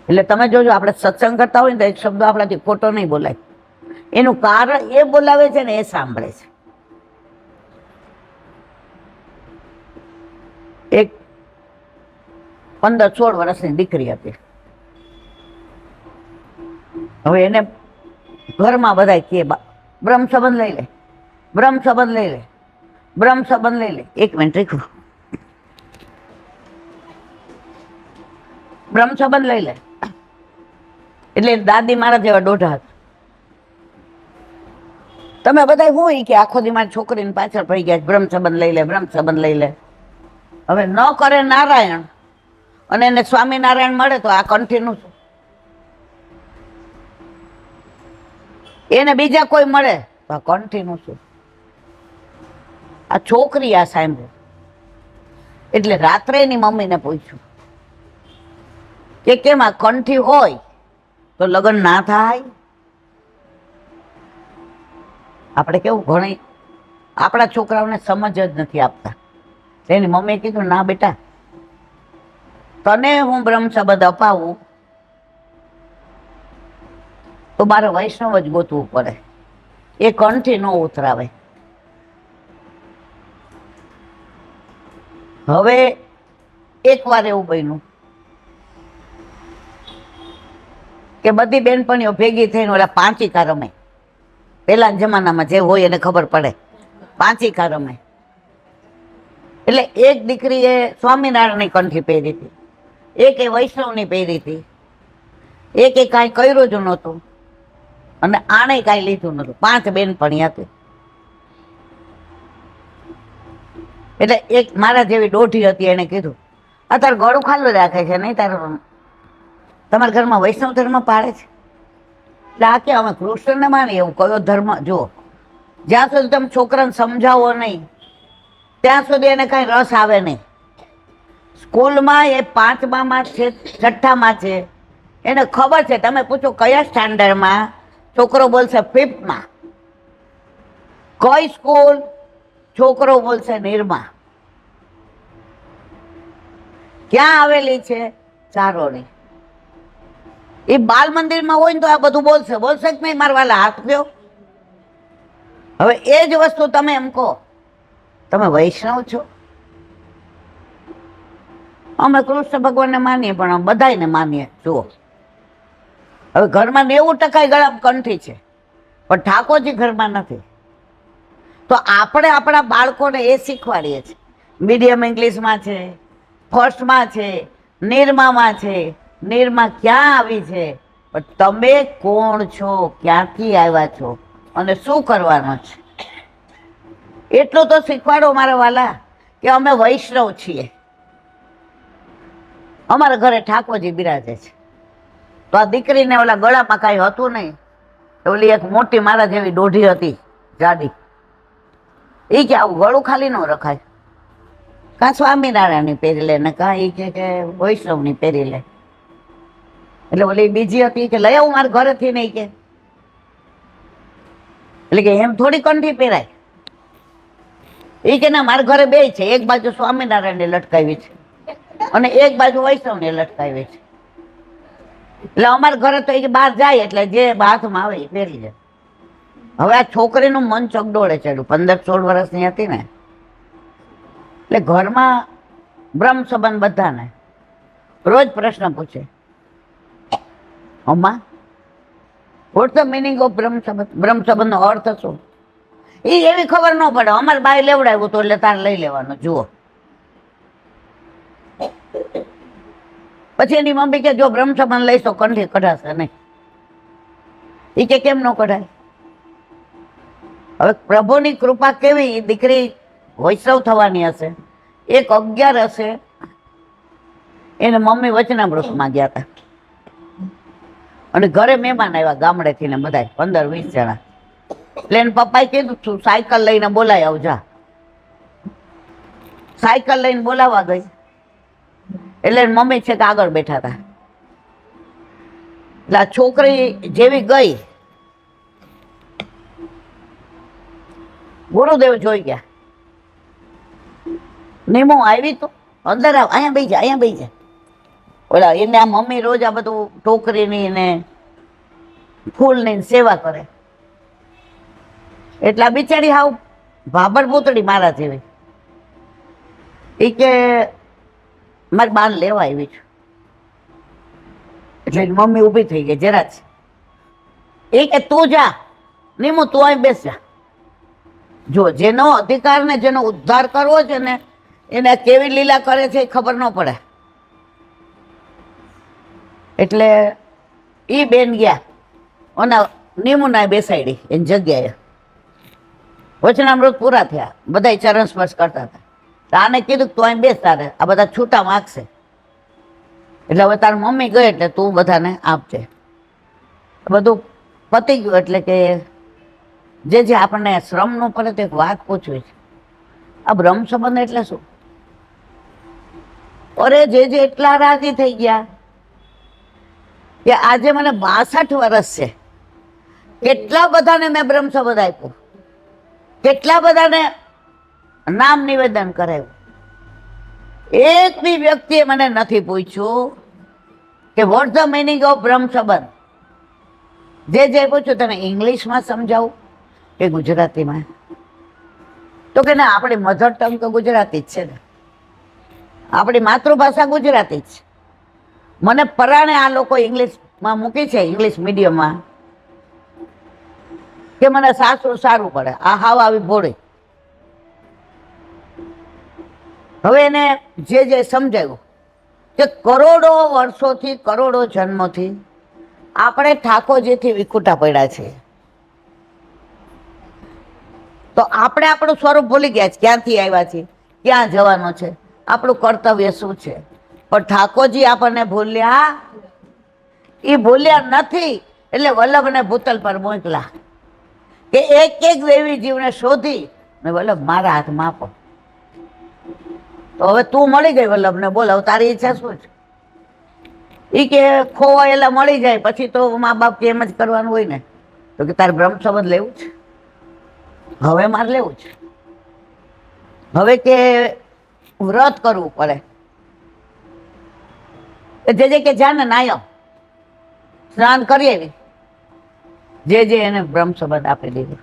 એટલે તમે જોજો, આપણે સત્સંગ કરતા હોય ને તો એક શબ્દ આપણાથી ખોટો નહીં બોલાય. એનું કારણ એ બોલાવે છે ને એ સાંભળે છે. એક 15-16 વર્ષની દીકરી હતી. હવે એને ઘરમાં બધા કે બ્રહ્મ સંબંધ લઈ લે, બ્રહ્મ સંબંધ લઈ લે, બ્રહ્મ સંબંધ લઈ લે. 1 મિનિટ રીખું. બ્રહ્મ સંબંધ લઈ લે એટલે દાદી મારા જેવા દોઢા હતા. તમે બધા હું કે આખો દી મારી છોકરીની પાછળ પડી ગયા, બ્રહ્મ સંબંધ લઈ લે, બ્રહ્મ સંબંધ લઈ લે. હવે ન કરે નારાયણ અને એને સ્વામિનારાયણ મળે તો આ કન્ટિન્યુ છે. એને બીજા કોઈ મળે તો આ કન્ટિન્યુ છે. આ છોકરી આ સાંભળે એટલે રાત્રે એની મમ્મીને પૂછ્યું કે કેમ આ કંઠી હોય તો લગ્ન ના થાય? આપણે કેવું ઘણી આપણા છોકરાઓને સમજ જ નથી આપતા. એની મમ્મીએ કીધું ના બેટા, તને હું બ્રહ્મ સંબંધ અપાવું તો મારે વૈષ્ણવ જ ગોતવું પડે, એ કંઠી ન ઉતરાવે. હવે એકવાર એવું બન્યું કે બધી બેનપણીઓ ભેગી થઈને ઓલા પાંચિકા રમે. પેલા જમાનામાં જે હોય એને ખબર પડે, પાંચિકા રમે. એટલે એક દીકરીએ સ્વામિનારાયણની કંઠી પહેરી હતી, એકે વૈષ્ણવની પહેરી હતી, એકે કાંઈ કર્યું જ નહોતું અને આણે કાંઈ લીધું નહોતું. 5 બેનપણી હતી. એટલે એક મારા જેવી દોઢી હતી, એને કીધું આ તારું ગળું ખાલું રાખે છે નહીં, તારું તમારા ઘરમાં વૈષ્ણવ ધર્મ પાળે છે? એટલે આ કે અમે કૃષ્ણને માની. એવું કયો ધર્મ? જુઓ, જ્યાં સુધી તમે છોકરાને સમજાવો નહીં ત્યાં સુધી એને કાંઈ રસ આવે નહીં. સ્કૂલમાં એ 5મામાં છે, 6ઠ્ઠામાં છે, એને ખબર છે. તમે પૂછો કયા સ્ટાન્ડર્ડમાં, છોકરો બોલશે 5થમાં. કઈ સ્કૂલ? છોકરો બોલશે નિરમા. ક્યાં આવેલી છે? ચારોળી. એ બાલ મંદિરમાં હોય ને તો આ બધું બોલશે કે નહીં? મારા વાલા હાથ દો. હવે એ જ વસ્તુ તમે એમ કહો, તમે વૈષ્ણવ છો? અમે કૃષ્ણ ભગવાનને માનીએ, પણ અમે બધાને માનીએ. જુઓ, હવે ઘરમાં 90% ગળા કંઠી છે, પણ ઠાકોરજી ઘરમાં નથી. તો આપણે આપણા બાળકોને એ શીખવાડીએ છીએ. મીડિયમ ઇંગ્લિશમાં છે, ફર્સ્ટમાં છે, નિરમામાં છે. નિરમા ક્યાં આવી છે? પણ તમે કોણ છો, ક્યાંથી આવ્યા છો અને શું કરવાનું છે, એટલું તો શીખવાડો મારા વાલા, કે અમે વૈષ્ણવ છીએ, અમારા ઘરે ઠાકોરજી બિરાજે છે. તો આ દીકરીને ઓલા ગળામાં કાંઈ હતું નહીં. ઓલી એક મોટી મારા જેવી દોઢી હતી, જાડી. એ કે આવું ગળું ખાલી ન રખાય, કાં સ્વામિનારાયણની પહેરી લે ને કાં એ કે વૈષ્ણવની પહેરી લે. એટલે ઓલી બીજી હતી કે લઈ આવું મારા ઘરેથી નહીં કે. એટલે કે એમ થોડી કંઠી પહેરાય. એ કે ના, મારા ઘરે બે છે, એક બાજુ સ્વામિનારાયણને લટકાવી છે અને એક બાજુ વૈષ્ણવને લટકાવી છે. એટલે અમારા ઘરે તો એ બહાર જાય એટલે જે હાથમાં આવે એ પહેરી જાય. હવે આ છોકરીનું મન ચગડોળે ચડ્યું. 15-16 વર્ષની હતી ને, એટલે ઘરમાં બ્રહ્મ સંબંધ બધાને રોજ પ્રશ્ન પૂછે, અમ્મા વોટ ધ મિનિંગ ઓફ બ્રહ્મ સંબંધ? બ્રહ્મ સંબંધનો અર્થ શું? એ એવી ખબર ન પડે. અમારે બાય લેવડાવ્યું તો એટલે તારે લઈ લેવાનું. જુઓ, પછી એની મમ્મી કે જો બ્રહ્મ સંબંધ લઈશ તો કંઠી કઢાશે નહીં. એ કે કેમ ન કઢાય? હવે પ્રભુની કૃપા કેવી, દીકરી વૈષ્ણવ થવાની હશે. એક 11 હશે, એને મમ્મી વચનામૃતમાં ગયા હતા અને ઘરે મહેમાન આવ્યા ગામડેથી ને બધા 15-20 જણા. એટલે એને પપ્પાએ કીધું તું સાયકલ લઈને બોલાય આવજા. સાયકલ લઈને બોલાવવા ગઈ એટલે એની મમ્મી છે કે આગળ બેઠા હતા. એટલે આ છોકરી જેવી ગઈ, ગુરુદેવ જોઈ ગયા. નીમો આવી તો અંદર આવ, અહીંયા બેસી જા, અહીંયા બેસી જા. ઓલા એને આ મમ્મી રોજ આ બધું ટોકરીની ને ફૂલની સેવા કરે. એટલે આ બિચારી હાવ ભાબર પૂતળી મારા જેવી. એ કે મારી બાન લેવા આવી છું. એટલે એની મમ્મી ઊભી થઈ ગઈ જરા જ. એ કે તું જા નીમુ, તું અહીં બેસ જા. જો જેનો અધિકાર ને જેનો ઉદ્ધાર કરવો છે ને, એને કેવી લીલા કરે છે એ ખબર ન પડે. એટલે એ બેન ગયા અને નીમુના બેસાડી એની જગ્યાએ. વચનામૃત પૂરા થયા, બધા ચરણ સ્પર્શ કરતા હતા. આને કીધું તું અહીં બેસ, તારે આ બધા છૂટા માગશે. એટલે હવે તારી મમ્મી ગઈ એટલે તું બધાને આપજે. બધું પતી ગયું. એટલે કે જે આપણને શ્રમનું પડે તો એક વાત પૂછવી છે, આ બ્રહ્મ સંબંધ એટલે શું? અરે જે એટલા રાજી થઈ ગયા કે આજે મને 62 વર્ષ છે. કેટલા બધાને મેં બ્રહ્મ સંબંધ આપ્યો, કેટલા બધાને નામ નિવેદન કરાવ્યું. એક બી વ્યક્તિએ મને નથી પૂછ્યું કે વોટ ધ મિનિંગ ઓફ બ્રહ્મ સંબંધ. જે પૂછ્યું તને ઇંગ્લિશમાં સમજાવું કે ગુજરાતીમાં? તો કે ના, આપણી મધર ટંગ તો ગુજરાતી જ છે ને, આપણી માતૃભાષા ગુજરાતી જ. મને પરાણે આ લોકો ઇંગ્લિશમાં મૂકી છે, ઇંગ્લિશ મીડિયમમાં, કે મને સાસુ સારું પડે. આ હાવ આવી ભોળી. હવે એને જે સમજાયું કે કરોડો વર્ષોથી, કરોડો જન્મોથી આપણે ઠાકોરજીથી વિખૂટા પડ્યા છીએ. તો આપણે આપણું સ્વરૂપ ભૂલી ગયા છે, ક્યાંથી આવ્યા છીએ, ક્યાં જવાનું છે, આપણું કર્તવ્ય શું છે. પણ ઠાકોરજી આપણને ભૂલ્યા? એ ભૂલ્યા નથી. એટલે વલ્લભને ભૂતલ પર મોકલા કે એક એક દેવી જીવને શોધી ને વલ્લભ મારા હાથમાં આપો. તો હવે તું મળી ગઈ વલ્લભને, બોલ હવે તારી ઈચ્છા શું છે? એ કે ખોવાયેલા મળી જાય પછી તો મા બાપ કે એમ જ કરવાનું હોય ને. તો કે તારે બ્રહ્મ સંબંધ લેવું છે? હવે મારે લેવું છે. હવે કે વ્રત કરવું પડે. જે કે જા ને નાયો સ્નાન કરી આવી, જે એને બ્રહ્મ સંબંધ આપી દીધો.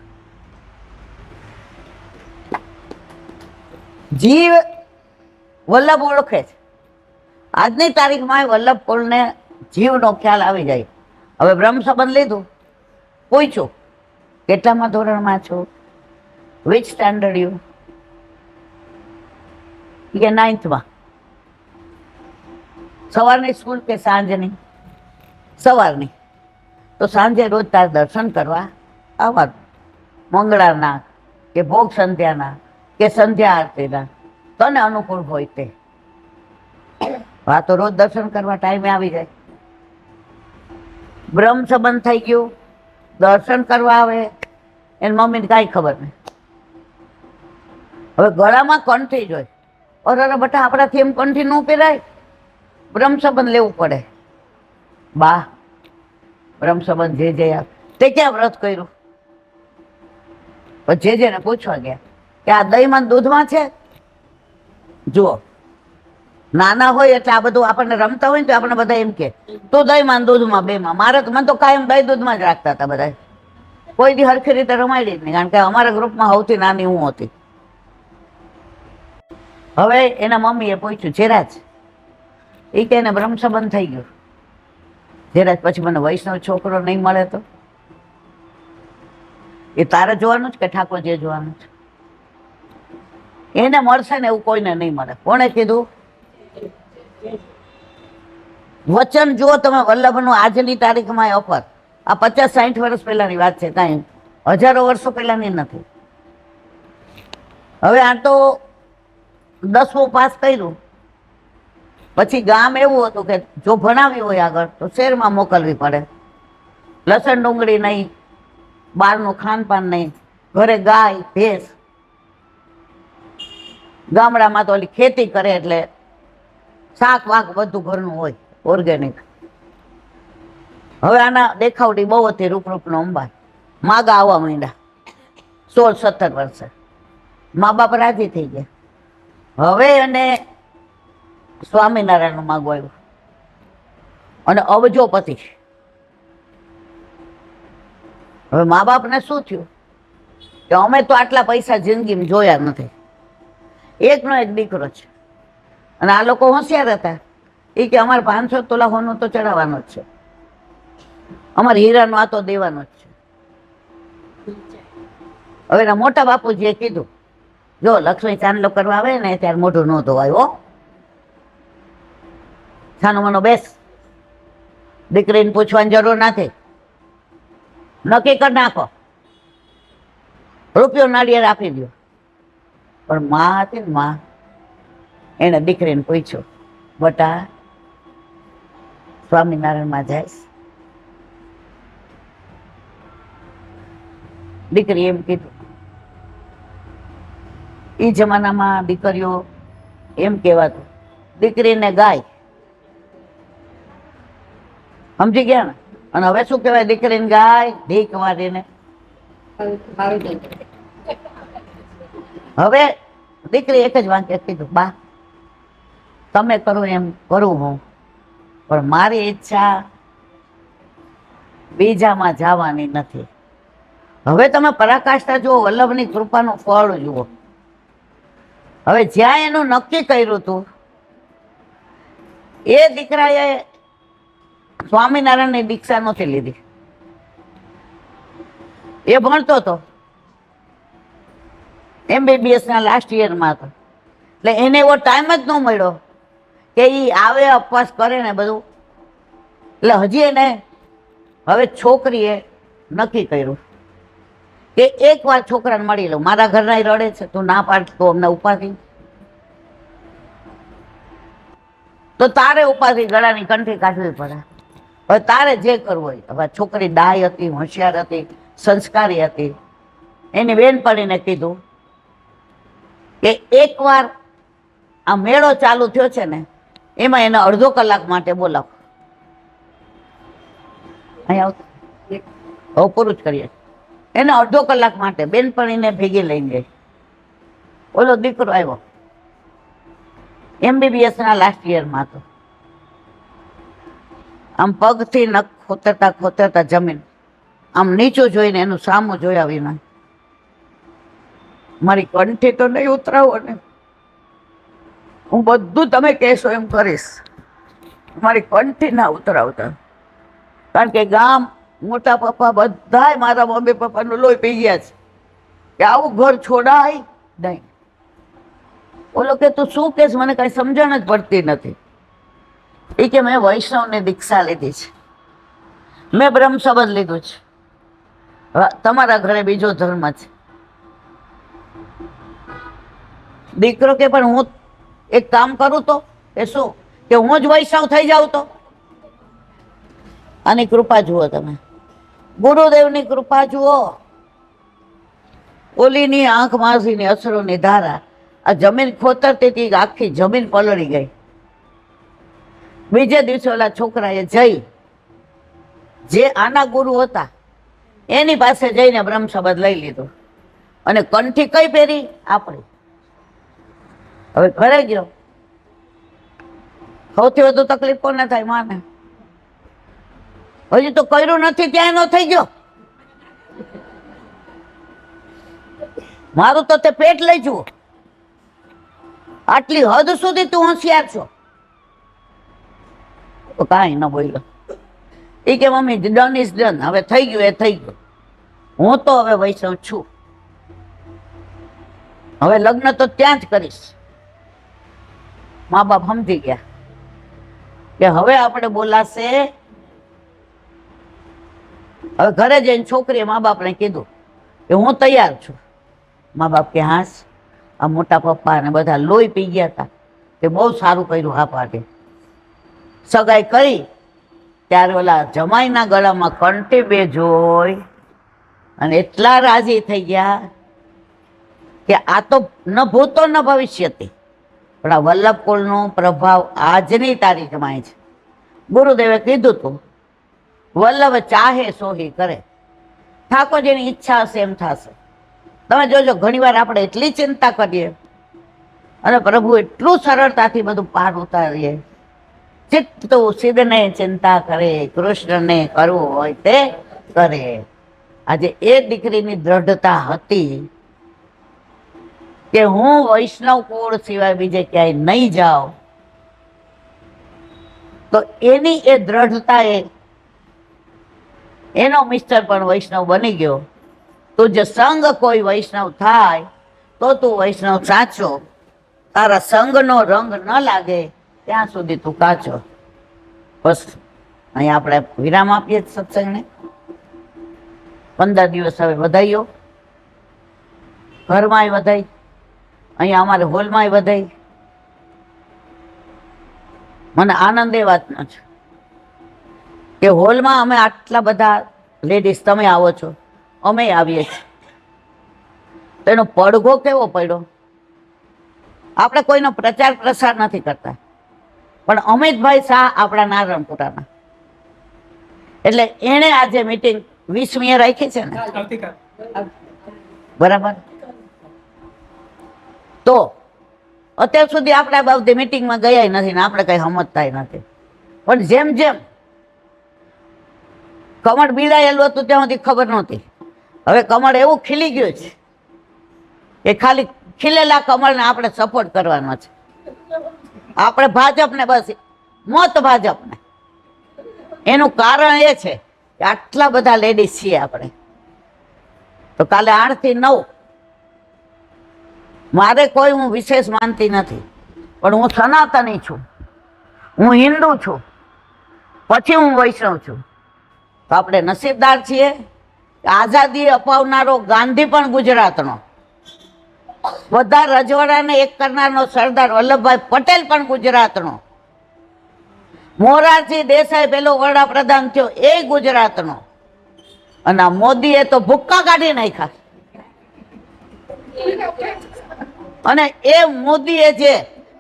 જીવ વલ્લભ ઓળખે છે. આજની તારીખમાં વલ્લભ કુળને જીવનો ખ્યાલ આવી જાય. હવે બ્રહ્મ સંબંધ લીધું, પૂછ્યું કેટલામાં ધોરણમાં છો, વિચ સ્ટાન્ડર્ડ યુ, કે 9th. સવારની સ્કૂલ કે સાંજની? સવારની. તો સાંજે રોજ તાર દર્શન કરવા આવવાનું, મંગળાના કે ભોગ સંધ્યાના કે સંધ્યા આરતીના, તને અનુકૂળ હોય તે. આ તો રોજ દર્શન કરવા ટાઈમે આવી જાય. બ્રહ્મ સંબંધ થઈ ગયું, દર્શન કરવા આવે, એની મમ્મીને કાંઈ ખબર નહીં. હવે ગળામાં કંઠી જોઈ, અરે બટા આપણાથી એમ કંઠી ન પહેરાય, બ્રહ્મ સંબંધ લેવું પડે. બા બ્રહ્મ સંબંધ જે તે ક્યાં વ્રત કર્યું? પછી જેને પૂછવા ગયા કે આ દહીંમાં દૂધમાં છે. જુઓ, નાના હોય એટલે આ બધું આપણને રમતા હોય ને તો આપણે બધા એમ કે તું દહીંમાં દૂધમાં બેમાં. મારે તો મને તો કાયમ દહીં દૂધમાં જ રાખતા હતા બધા. કોઈ દી હરખી રીતે રમાડી જ નહીં, કારણ કે અમારા ગ્રુપમાં સૌથી નાની હું હતી. હવે એના મમ્મીએ પૂછ્યું જેરાજ, એ કે એને બ્રહ્મ સંબંધ થઈ ગયો. જેરાજ પછી મને વૈષ્ણવ છોકરો નહીં મળે તો એ તારે જોવાનું જ કે ઠાકોરજીએ જોવાનું છે? એને મળશે ને એવું કોઈને નહીં મળે. કોણે કીધું? વચન જુઓ તમે વલ્લભનું આજની તારીખમાં ઓફર. આ 50-60 વર્ષ પહેલાની વાત છે, કાંઈ હજારો વર્ષો પહેલાની નથી. હવે આ તો 10મું પાસ કર્યું પછી ગામ એવું હતું કે જો ભણાવી હોય આગળ તો શહેરમાં મોકલવી પડે. લસણ ડુંગળી નહીં, બહારનું ખાનપાન નહીં, ઘરે ગાય ભેંસ, ગામડામાં તો ઓલી ખેતી કરે એટલે શાક વાક બધું ઘરનું હોય, ઓર્ગેનિક. હવે આના દેખાવડી બહુ હતી, રૂપરૂપનો અંબા. માગા આવવા માંડ્યા 16-17 વર્ષે. મા બાપ રાજી થઈ ગયા. હવે એને સ્વામિનારાયણનું માગવું આવ્યું અને અબજોપતિ. હવે મા બાપને શું થયું કે અમે તો આટલા પૈસા જિંદગીમાં જોયા નથી, એકનો એક દીકરો છે. અને આ લોકો હોશિયાર હતા. એ કે અમારે 500 તોલા હોનું તો ચડાવવાનો જ છે, અમારે હીરાનો આ તો દેવાનો જ છે. હવે એના મોટા બાપુજીએ કીધું જો લક્ષ્મી ચાંદલો કરવા આવે ને ત્યારે મોઢું ન ધોવાય હો, છાનો મનો બેસ, દીકરીને પૂછવાની જરૂર નથી, નક્કી કરી નાખો, રૂપિયો નાળિયેર આપી દો. પણ માં હતી ને માં, એને દીકરીને પૂછ્યું બટા સ્વામિનારાયણમાં જઈશ? દીકરી એમ કીધું. એ જમાનામાં દીકરીઓ એમ કહેવાતું દીકરીને ગાય, સમજી ગયા ને? અને હવે શું કહેવાય? દીકરીને ગાય ઢીક વાળીને. હવે દીકરી એક જ વાક્ય કીધું બા તમે કરો એમ કરું હું, પણ મારી ઈચ્છા બીજામાં જવાની નથી. હવે તમે પરાકાષ્ઠા જુઓ, વલ્લભની કૃપાનું ફળ જુઓ. હવે જ્યાં એનું નક્કી કર્યું હતું એ દીકરાએ સ્વામિનારાયણની દીક્ષા નહોતી લીધી. એ ભણતો હતો, MBBS-ના લાસ્ટ યરમાં હતો. એટલે એને એવો ટાઈમ જ ન મળ્યો કે એ આવે અપવાસ કરે ને બધું. એટલે હજી એને હવે છોકરીએ નક્કી કર્યું કે એકવાર છોકરાને મળી લઉં. મારા ઘરના રડે છે, તું ના પાડ તો અમને ઉપાધિ, તો તારે ઉપાધિ ગળાની કંઠી કાઢવી પડે. હવે તારે જે કરવું હોય. હવે છોકરી ડાય હતી, હોશિયાર હતી, સંસ્કારી હતી. એની બેનપણીને કીધું કે એકવાર આ મેળો ચાલુ થયો છે ને એમાં એને અડધો કલાક માટે બોલાવો. અહીંયા હવે પૂરું જ કરીએ. એને અડધો કલાક માટે બેનપણીને ભેગી લઈને ગઈ. ઓલો દીકરો આવ્યો, MBBS-ના લાસ્ટ યરમાં હતો. આમ પગથી નખ ખોતરતા ખોતરતા જમીન આમ નીચું જોઈને એનું સામું જોયા વિના મારી કંઠી તો નહીં ઉતરાવો ને, હું બધું તમે કહેશો એમ કરીશ, મારી કંઠી ના ઉતરાવતા. કારણ કે ગામ મોટા પપ્પા બધાય મારા મમ્મી પપ્પાનું લોહી પી ગયા છે કે આવું ઘર છોડાય નહીં. બોલો કે તું શું કહેશ, મને કઈ સમજણ જ પડતી નથી. એ કે મેં વૈષ્ણવની દીક્ષા લીધી છે, મેં બ્રહ્મ સંબંધ લીધું છે, તમારા ઘરે બીજો ધર્મ છે. દીકરો કે પણ હું એક કામ કરું તો કે શું, કે હું જ વૈષ્ણવ થઈ જાઉં તો. આની કૃપા જુઓ તમે, ગુરુદેવની કૃપા જુઓ. ઓલીની આંખ માસીની અસરોની ધારા આ જમીન ખોતરતી હતી, આખી જમીન પલળી ગઈ. બીજે દિવસે ઓલા છોકરાએ જઈ જે આના ગુરુ હતા એની પાસે જઈને બ્રહ્મ સંબંધ લઈ લીધો અને કંઠી કઈ પહેરી? આપણી. હવે ઘરે ગયો, સૌથી વધુ તકલીફ કોને થાય? માને. હજી તો કર્યું નથી ત્યાં એનો થઈ ગયો. મારું તો તે પેટ લઈ જુઓ, આટલી હદ સુધી તું હોશિયાર છો. કાંઈ ન બોલ્યો. એ કે મમ્મી ડન ઇઝ ડન, હવે થઈ ગયું એ થઈ ગયું, હું તો હવે વૈષ્ણવ છું, હવે લગ્ન તો ત્યાં જ કરીશ. મા બાપ સમજી ગયા કે હવે આપણે બોલાશે. હવે ઘરે જઈને છોકરીએ મા બાપને કીધું કે હું તૈયાર છું. મા બાપ કે હાસ, આ મોટા પપ્પા ને બધા લોહી પી ગયા હતા, તે બહુ સારું કર્યું હા પાડે. સગાઈ કરી ત્યારે ઓલા જમાઈના ગળામાં કંઠી બે જોઈ અને એટલા રાજી થઈ ગયા કે આ તો ન ભૂતો ન ભવિષ્યથી, પણ આ વલ્લભ કુળનો પ્રભાવ આજની તારીખમાં છે. ગુરુદેવે કીધું તું વલ્લભ ચાહે સોહી કરે, ઠાકોરજીની ઈચ્છા હશે એમ થશે. તમે જોજો ઘણી વાર આપણે એટલી ચિંતા કરીએ અને પ્રભુ એટલું સરળતાથી બધું પાર ઉતારીએ. ચિત્તું સિદ્ધને ચિંતા કરે, કૃષ્ણને કરવું હોય તે કરે. આજે એ દીકરીની દ્રઢતા હતી કે હું વૈષ્ણવ કુળ સિવાય બીજે ક્યાંય નહીં જાઉં. તો એની એ દ્રઢતા એનો મિસ્ટર પણ વૈષ્ણવ બની ગયો. તું જે સંગ કોઈ વૈષ્ણવ થાય તો તું વૈષ્ણવ સાચો. તારા સંગનો રંગ ન લાગે ત્યાં સુધી તું કાચો. બસ અહીં આપણે વિરામ આપીએ સત્સંગને. 15 દિવસ હવે વધાઈઓ, ઘરમાંય વધાઈ, અહીંયા અમારે હોલમાંય વધાઈ. મને આનંદ એ વાતનો છે કે હોલમાં અમે આટલા બધા લેડીઝ, તમે આવો છો, અમે આવીએ છીએ, તો એનો પડઘો કેવો પડ્યો. આપણે કોઈનો પ્રચાર પ્રસાર નથી કરતા, પણ અમિતભાઈ શાહ આપણા નારણપુરાના, એટલે એને આજે મીટિંગ 20મીએ રાખી છે ને, બરાબર. તો અત્યાર સુધી આપણે આ બધી મીટિંગમાં ગયા નથી ને આપણે કઈ સમજતા નથી. પણ જેમ જેમ કમળ બીડાયેલું હતું ત્યાં સુધી ખબર નહોતી. હવે કમળ એવું ખીલી ગયું છે કે ખાલી ખીલેલા કમળને આપણે સપોર્ટ કરવાનો છે. આપણે ભાજપને બસ મત ભાજપને. એનું કારણ એ છે કે આટલા બધા લેડીઝ છીએ આપણે. તો કાલે 8 થી 9 મારે કોઈ હું વિશેષ માનતી નથી, પણ હું સનાતની છું, હું હિન્દુ છું, પછી હું વૈષ્ણવ છું. તો આપણે નસીબદાર છીએ. આઝાદી અપાવનારો ગાંધી પણ ગુજરાતનો, બધા રજવાડાને એક કરનારનો સરદાર વલ્લભભાઈ પટેલ પણ ગુજરાતનો, મોરારજી દેસાઈ પેલો વડાપ્રધાન થયો એ ગુજરાતનો, અને આ મોદીએ તો ભૂક્કા કાઢી નાખ્યા. અને એ મોદીએ જે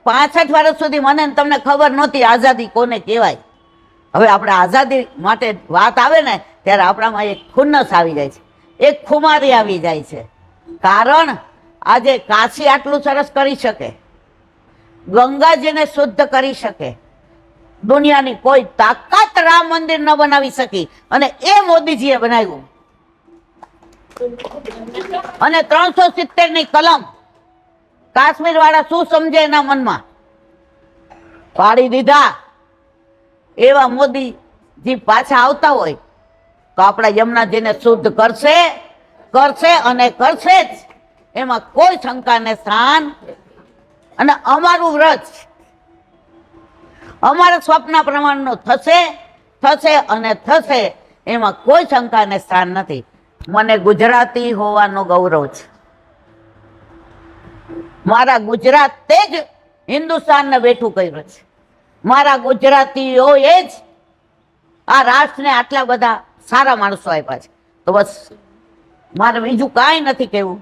65 વર્ષ સુધી મને તમને ખબર નહોતી આઝાદી કોને કહેવાય. હવે આપણે આઝાદી માટે વાત આવે ને ત્યારે આપણામાં એક ખુન્નસ આવી જાય છે, એક ખુમારી આવી જાય છે. કારણ આજે કાશી આટલું સરસ કરી શકે, ગંગાજીને શુદ્ધ કરી શકે, દુનિયાની કોઈ તાકાત રામ મંદિર ન બનાવી શકી, અને એ મોદીજીએ બનાવ્યું. અને 370 ની કલમ કાશ્મીર વાળા શું સમજે એના મનમાં પાડી દીધા. એવા મોદીજી પાછા આવતા હોય તો આપણા યમુનાજીને શુદ્ધ કરશે, કરશે અને કરશે જ, એમાં કોઈ શંકાને સ્થાન. અને અમારું વ્રત અમારા સ્વપ્ન પ્રમાણનું થશે, થશે અને થશે, એમાં કોઈ શંકાને સ્થાન નથી. મને ગુજરાતી હોવાનો ગૌરવ છે. મારા ગુજરાતે જ હિન્દુસ્તાનને બેઠું કર્યું છે. મારા ગુજરાતીઓએ જ આ રાષ્ટ્રને આટલા બધા સારા માણસો આપ્યા છે. તો બસ મારે બીજું કાંઈ નથી કહેવું.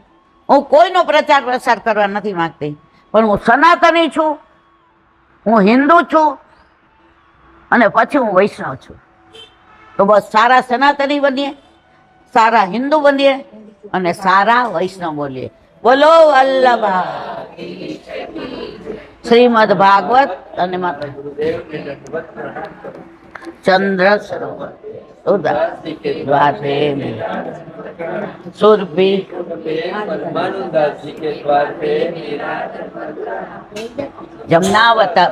હું કોઈનો પ્રચાર પ્રસાર કરવા નથી માંગતી, પણ હું સનાતની છું, હું હિન્દુ છું, અને પછી હું વૈષ્ણવ છું. તો બસ સારા સનાતની બનીએ, સારા હિન્દુ બનીએ અને સારા વૈષ્ણવ બોલીએ. બોલો વલ્લભા શ્રીમદ ભાગવત અને ચંદ્ર સરોવર સુરભી જમનાવતર.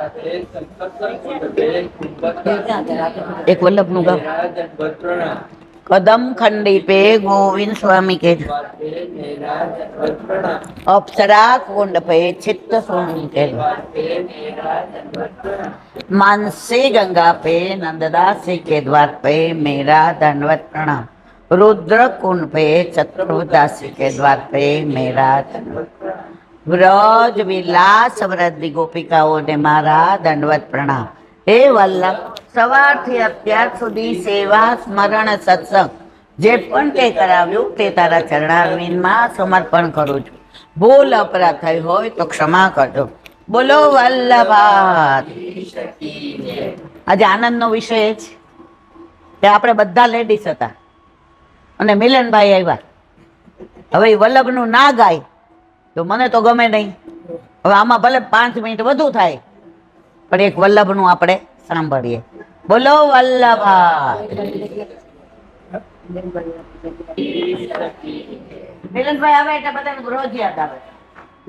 એક વલ્લભનું ગામ. कदम खंडी पे गोविंद स्वामी के, अप्सरा कुंड पे चित्त स्वामी के, मानसी गंगा पे नंददासी के द्वार पे मेरा दंडवत प्रणाम, रुद्र कुंड पे चतुर्दासी के द्वार पे मेरा दंडवत, व्रज विलास व्रज गोपिकाओं ने मारा दंडवत प्रणाम. हे वल्लभ, સવારથી અત્યાર સુધી સેવા સ્મરણ સત્સંગ જે પણ તે કરાવ્યું તે તારા ચરણારવિંદમાં સમર્પણ કરું છું. ભૂલ અપરાધ થઈ હોય તો ક્ષમા કરજો. બોલો વલ્લભા. આજે આનંદનો વિષય એ છે કે આપણે બધા લેડીઝ હતા અને મિલનભાઈ આવ્યા. હવે એ વલ્લભનું ના ગાય તો મને તો ગમે નહીં. હવે આમાં ભલે 5 મિનિટ વધુ થાય, પણ એક વલ્લભનું આપણે સાંભળીએ. બોલો વલ્લભા. મિલનભાઈ આવે એટલે બધાને વ્રજ યાદ આવે.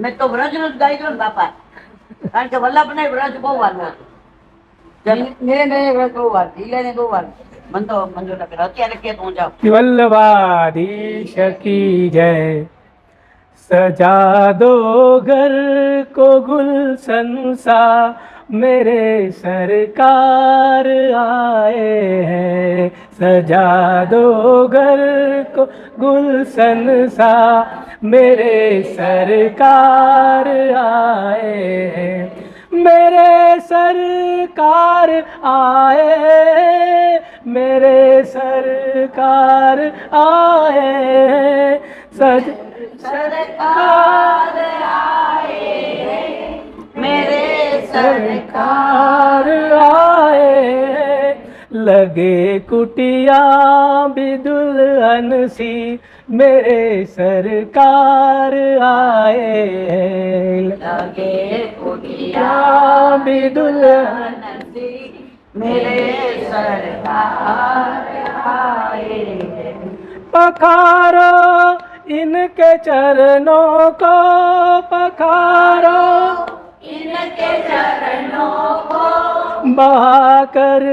મેં તો વ્રજનું જ ગાઈ દઉં ને બાપા, કારણ કે વલ્લભને વ્રજ બહુ વાલો હતું. મને તો મંજૂર કરે. અત્યારે કે હું જાઉં. वल्लभाधीश की जय. सजा दो घर को गुलशन सा, मेरे सरकार आए हैं. सजा दो घर को गुलशन सा, मेरे सरकार आए हैं. मेरे सरकार आए, मेरे सरकार आए हैं. सरकार आए मेरे सरकार आए. लगे कुटिया भी दुल्हन सी, मेरे सरकार आए हैं. लगे कुटिया भी दुल्हन सी मेरे सरकार आए. पखारो इनके चरणों को, पखारो इनके चरणों को, बहाकर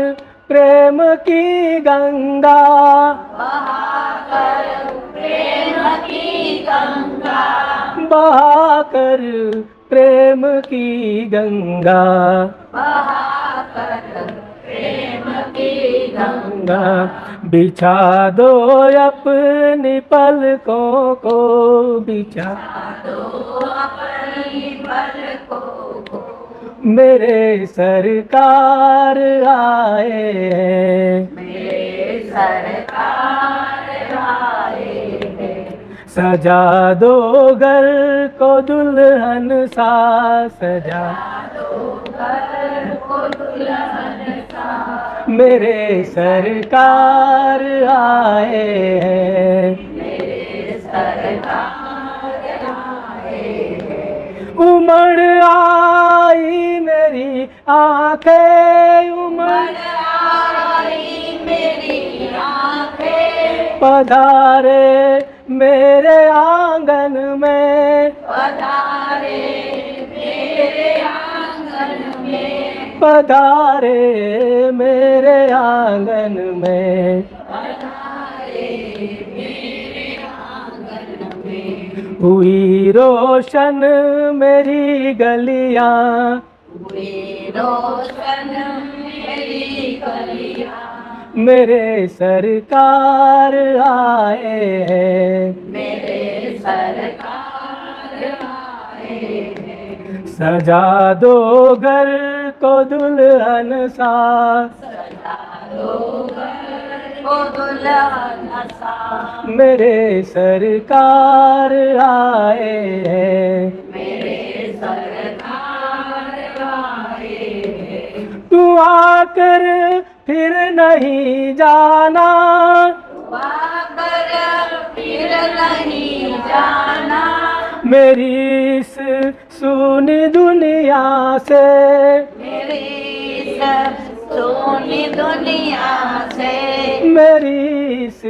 प्रेम की गंगा, बहाकर प्रेम की गंगा, बहाकर प्रेम की गंगा, बहाकर प्रेम की गंगा. बिछा दो अपनी पलकों को, बिछा दो अपनी पलकों को, मेरे सरकार आए हैं. मेरे सरकार आए हैं. सजा दो घर को दुल्हन सा, सजा दो घर को दुल्हन सा, मेरे सरकार आए हैं. मेरे सरकार आए हैं. उमड़ आई मेरी आंखें, उमड़ पधारे मेरे आंगन में, पधारे मेरे आंगन में, हुई रोशन मेरी गलियां, मेरे सरकार आए हैं, सजा दो घर को दुल्हन सा, मेरे सरकार आए हैं, तू आकर फिर नहीं जाना, मेरी इस सुनी दुनिया से, मेरी इस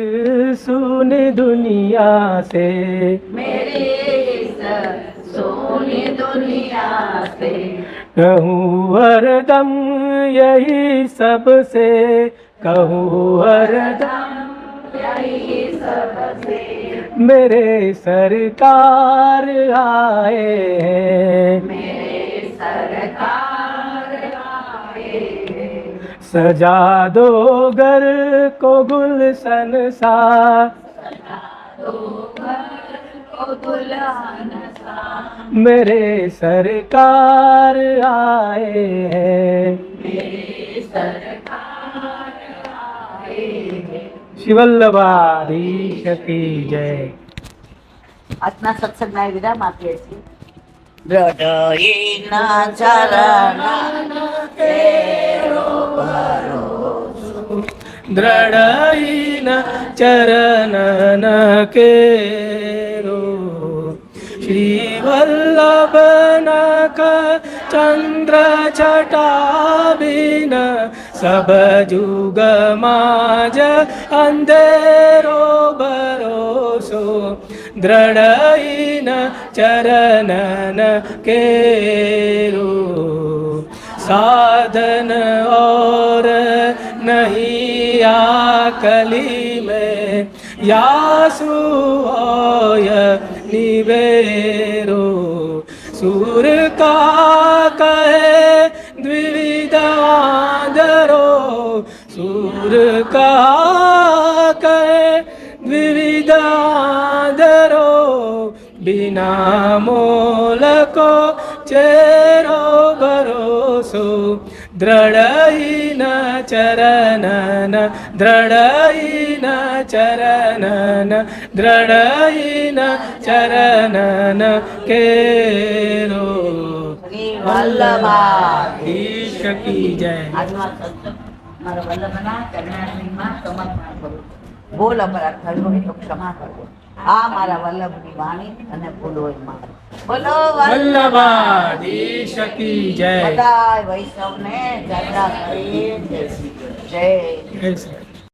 सुनी दुनिया से, कहूँ हरदम यही सबसे, कहूँ हरदम मेरे सरकार आए हैं, सजा दो घर को गुलशन सा, मेरे सरकार आए हैं, શિવલ્લભાધીશ કી જય. આજના સત્સંગના વિરામ આપીએ છીએ. દ્રઢઈના ચરણ દ્રઢઈન ચરણન કેરો, શ્રી વલ્લભ નખ ચંદ્ર છટાબીન, સબ જુગ માજ અંધેરો ભરોસો, દ્રઢઈન ચરણન કેરો, साधन और नहीं आकली में, यासु होय निवेरो, सूर का कहे द्विविध आदरो, सूर का कहे द्विविध आदरो, बिना मोल को चेरो भरोसो, દ્રઢઈન ચરણન, દ્રઢઈન ચરણન, દ્રઢઈન ચરણન કેરો. વલ્લભાધીશ કી જય. આજના સત્સંગ મારા વલ્લભના ચરણારવિંદમાં સમર્પણ કરું. બોલ અપરાધ થયો હોય તો ક્ષમા કરવો. આ મારા વલ્લભની વાણી અને ભૂલ હોય મારી. બોલો વલ્લભાધીશ કી જય. બધાય વૈષ્ણવને જય શ્રી કૃષ્ણ. જય જય શ્રી